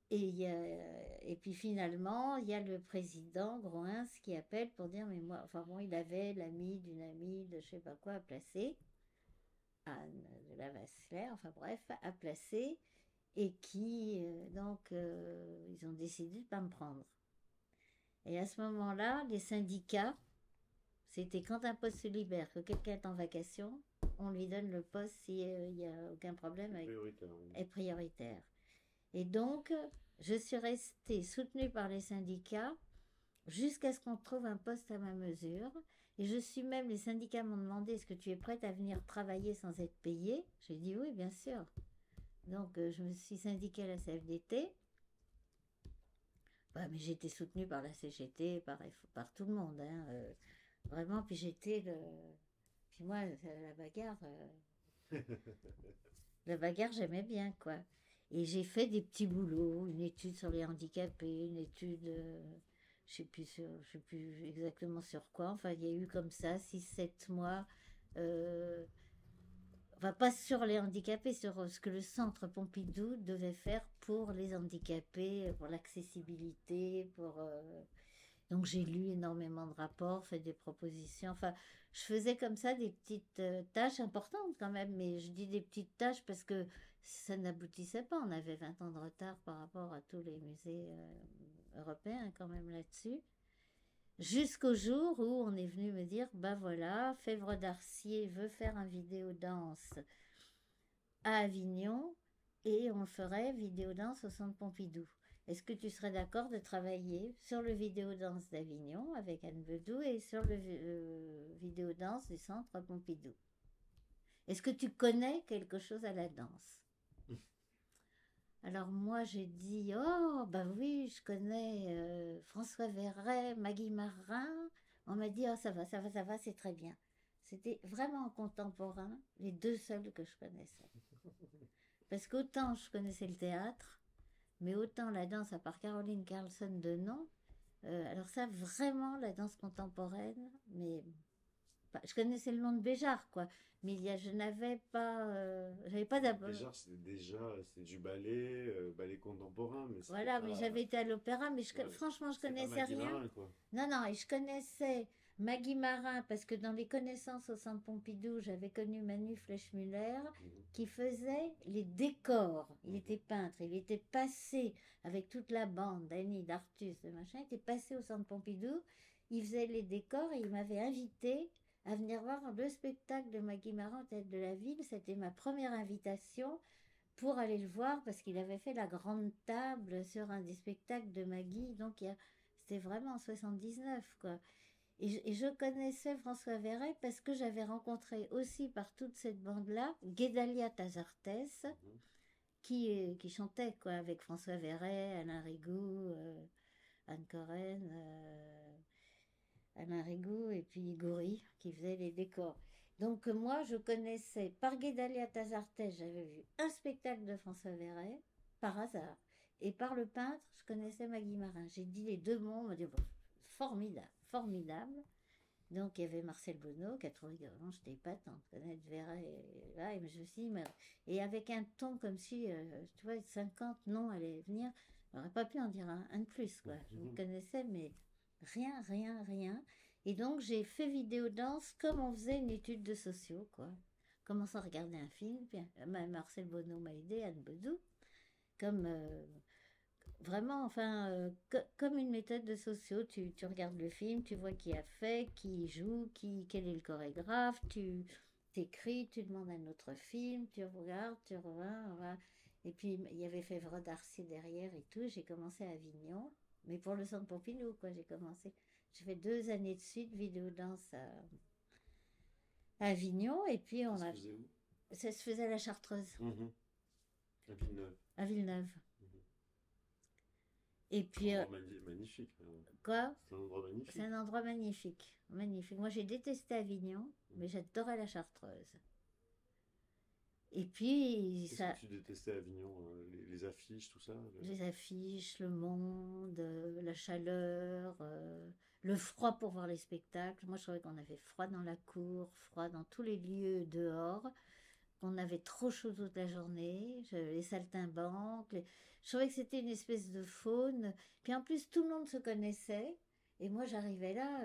Et puis finalement, il y a le président Groins qui appelle pour dire mais moi, enfin bon, il avait l'ami d'une amie de je sais pas quoi à placer, Anne de la Vasselère, enfin bref, à placer, et qui ils ont décidé de pas me prendre. Et à ce moment-là, les syndicats, c'était quand un poste se libère, que quelqu'un est en vacation, on lui donne le poste s'il n'y a aucun problème avec, Prioritaire. Oui. est prioritaire. Et donc, je suis restée soutenue par les syndicats jusqu'à ce qu'on trouve un poste à ma mesure. Et les syndicats m'ont demandé, est-ce que tu es prête à venir travailler sans être payée? J'ai dit oui, bien sûr. Donc, je me suis syndiquée à la CFDT. Bah, mais j'ai été soutenue par la CGT, par tout le monde. Hein, vraiment, puis Puis moi, la bagarre, j'aimais bien, quoi. Et j'ai fait des petits boulots, une étude sur les handicapés, une étude, je sais plus exactement sur quoi. Enfin, il y a eu comme ça 6, 7 mois. euh, enfin, pas sur les handicapés, sur ce que le centre Pompidou devait faire pour les handicapés, pour l'accessibilité, donc j'ai lu énormément de rapports, fait des propositions. Enfin, je faisais comme ça des petites tâches importantes quand même, mais je dis des petites tâches parce que ça n'aboutissait pas. On avait 20 ans de retard par rapport à tous les musées européens quand même là-dessus. Jusqu'au jour où on est venu me dire, bah voilà, Fèvre d'Arcier veut faire un vidéo danse à Avignon et on ferait vidéo danse au Centre Pompidou. Est-ce que tu serais d'accord de travailler sur le vidéo danse d'Avignon avec Anne Bedou et sur le vidéo danse du Centre Pompidou? Est-ce que tu connais quelque chose à la danse? Alors moi j'ai dit oh bah oui je connais François Verret, Maggie Marin. On m'a dit oh ça va ça va ça va c'est très bien. C'était vraiment contemporain, les deux seuls que je connaissais. Parce qu'autant je connaissais le théâtre, mais autant la danse, à part Caroline Carlson de nom, alors ça, vraiment, la danse contemporaine, mais je connaissais le nom de Béjart, quoi. Mais je n'avais pas, j'avais pas d'abord. Déjà, c'est du ballet, ballet contemporain, mais c'était Voilà, mais pas. j'avais été à l'opéra, mais Ouais, franchement, je c'était pas connaissais Maggie rien. Marin, quoi. Non, non, et je connaissais Maggie Marin parce que dans les connaissances au Centre Pompidou, j'avais connu Manu Fleischmüller Mhm. qui faisait les décors. Il Mhm. était peintre, il était passé avec toute la bande, d'Annie, d'Artus, de machin, il était passé au Centre Pompidou, il faisait les décors et il m'avait invité à venir voir le spectacle de Maggie Marin, Tête de la Ville. C'était ma première invitation pour aller le voir parce qu'il avait fait la grande table sur un des spectacles de Maggie. Donc c'était vraiment en 79, quoi. Et je connaissais François Verret parce que j'avais rencontré aussi par toute cette bande-là Guédalia Tazartes Mhm. qui chantait quoi avec François Verret, Alain Rigou, Anne Coren, Alain Rigou et puis Goury qui faisait les décors. Donc moi je connaissais par Guédalia Tazartes, j'avais vu un spectacle de François Verret par hasard. Et par le peintre, je connaissais Maggie Marin. J'ai dit les deux mots, on m'a dit bon, formidable, formidable. Donc il y avait Marcel Bonneau qui a trouvé que vraiment j'étais épatante, connaître Verret. Et je me suis dit, et avec un ton comme si, tu vois, 50 noms allaient venir, on n'aurait pas pu en dire un de plus, quoi. Je me Mhm. connaissais, mais rien, rien, rien. Et donc j'ai fait vidéo danse comme on faisait une étude de sociaux, quoi. Commençant à regarder un film, puis Marcel Bonneau m'a aidé, Anne Bedou, comme vraiment, enfin, comme une méthode de sociaux, tu regardes le film, tu vois qui a fait, qui joue, quel est le chorégraphe, tu t'écris, tu demandes un autre film, tu regardes, tu reviens, voilà. Et puis, il y avait Fèvre d'Arcier derrière et tout. J'ai commencé à Avignon. Mais pour le Centre Pompidou, quoi, j'ai commencé. J'ai fait 2 années de suite vidéo danse à Avignon. Et puis, Ça se faisait où? ça se faisait à la Chartreuse, Mhm. À Villeneuve. à Villeneuve. Mhm. Et puis, Un endroit magnifique. quoi? C'est un endroit magnifique. C'est un endroit magnifique. Magnifique. Moi, j'ai détesté Avignon, mais j'adorais la Chartreuse. Et puis, Qu'est-ce ça, que tu détestais à Avignon? Les affiches, tout ça? les affiches, le monde, la chaleur, le froid pour voir les spectacles. Moi, je trouvais qu'on avait froid dans la cour, froid dans tous les lieux dehors, qu'on avait trop chaud toute la journée, les saltimbanques. Je trouvais que c'était une espèce de faune. Puis en plus, tout le monde se connaissait. Et moi, j'arrivais là,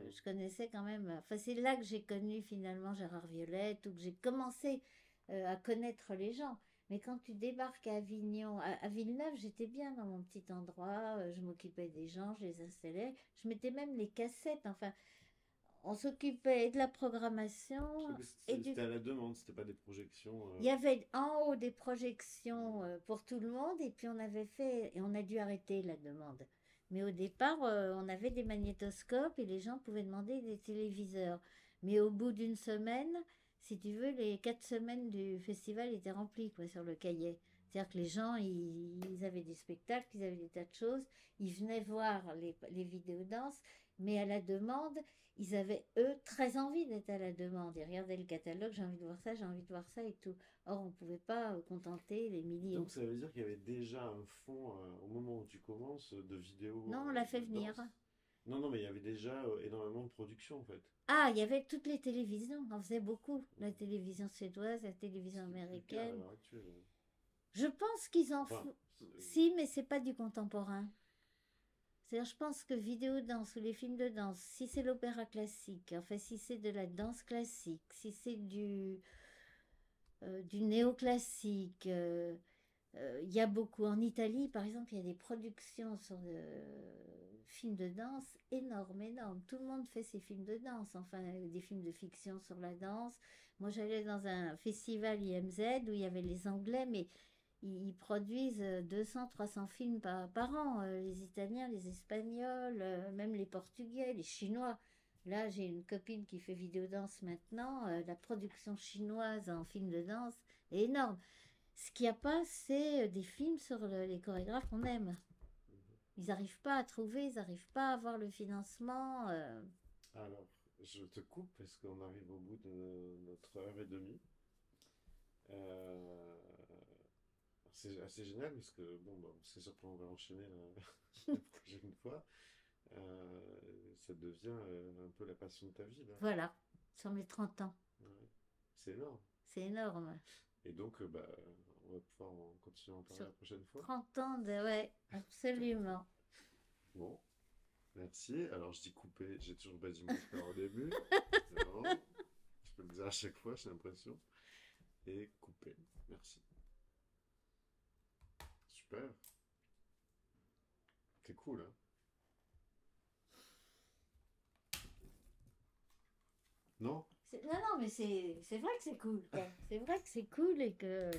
je connaissais quand même. Enfin, c'est là que j'ai connu finalement Gérard Violette, ou que j'ai commencé à connaître les gens. Mais quand tu débarques à Avignon, à Villeneuve, j'étais bien dans mon petit endroit, je m'occupais des gens, je les installais, je mettais même les cassettes, enfin, on s'occupait de la programmation et du... C'était à la demande, c'était pas des projections. Il y avait en haut des projections pour tout le monde, et puis on avait fait, et on a dû arrêter la demande. Mais au départ, on avait des magnétoscopes et les gens pouvaient demander des téléviseurs. Mais au bout d'une semaine, si tu veux, les 4 semaines du festival étaient remplies, quoi, sur le cahier. C'est-à-dire que les gens, ils avaient des spectacles, ils avaient des tas de choses, ils venaient voir les vidéos danse, mais à la demande, ils avaient, eux, très envie d'être à la demande. Ils regardaient le catalogue, j'ai envie de voir ça, j'ai envie de voir ça et tout. Or, on ne pouvait pas contenter les milliers. Donc ça veut dire qu'il y avait déjà un fond, au moment où tu commences, de vidéos Non, on l'a fait de venir. danse. Non, non, mais il y avait déjà énormément de production en fait. Ah, il y avait toutes les télévisions, on faisait beaucoup. La télévision suédoise, la télévision Ce qui est plus le cas à américaine. l'heure actuelle. Je pense qu'ils en Enfin, font. Si, mais c'est pas du contemporain. C'est-à-dire, je pense que vidéo danse ou les films de danse, si c'est l'opéra classique, enfin si c'est de la danse classique, si c'est du néoclassique, il y a beaucoup. En Italie, par exemple, il y a des productions sur films de danse énormes, énormes. Tout le monde fait ses films de danse, enfin des films de fiction sur la danse. Moi, j'allais dans un festival IMZ où il y avait les Anglais, mais ils produisent 200, 300 films par an. Les Italiens, les Espagnols, même les Portugais, les Chinois. Là, j'ai une copine qui fait vidéo danse maintenant. La production chinoise en film de danse est énorme. Ce qu'il n'y a pas, c'est des films sur les chorégraphes qu'on aime. Ils n'arrivent pas à trouver, ils n'arrivent pas à avoir le financement. Alors, je te coupe parce qu'on arrive au bout de notre heure et demie. Euh, c'est assez génial parce que, bon, bah, c'est sûr qu'on va enchaîner la prochaine fois. Ça devient un peu la passion de ta vie, là. Voilà, sur mes 30 ans. Ouais. C'est énorme. C'est énorme. Et donc, bah, on va pouvoir continuer à en parler Sur la prochaine fois. 30 ans de... Ouais, absolument. Bon, merci. Alors, je dis couper, j'ai toujours pas dit mon frère au début. C'est marrant. Je peux le dire à chaque fois, j'ai l'impression. Et couper. Merci. Super. C'est cool, hein? Non? Non, non, mais c'est vrai que c'est cool, quoi. C'est vrai que c'est cool et que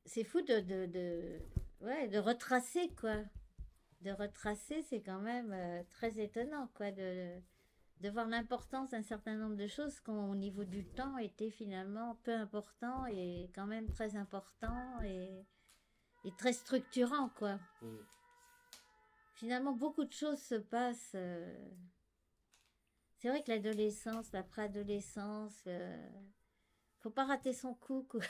c'est fou ouais, de retracer, quoi. De retracer, c'est quand même très étonnant, quoi, de voir l'importance d'un certain nombre de choses qui, au niveau du temps, étaient finalement peu importants et quand même très importants et très structurants, quoi. Mm. Finalement, beaucoup de choses se passent. C'est vrai que l'adolescence, la préadolescence, faut pas rater son coup, quoi.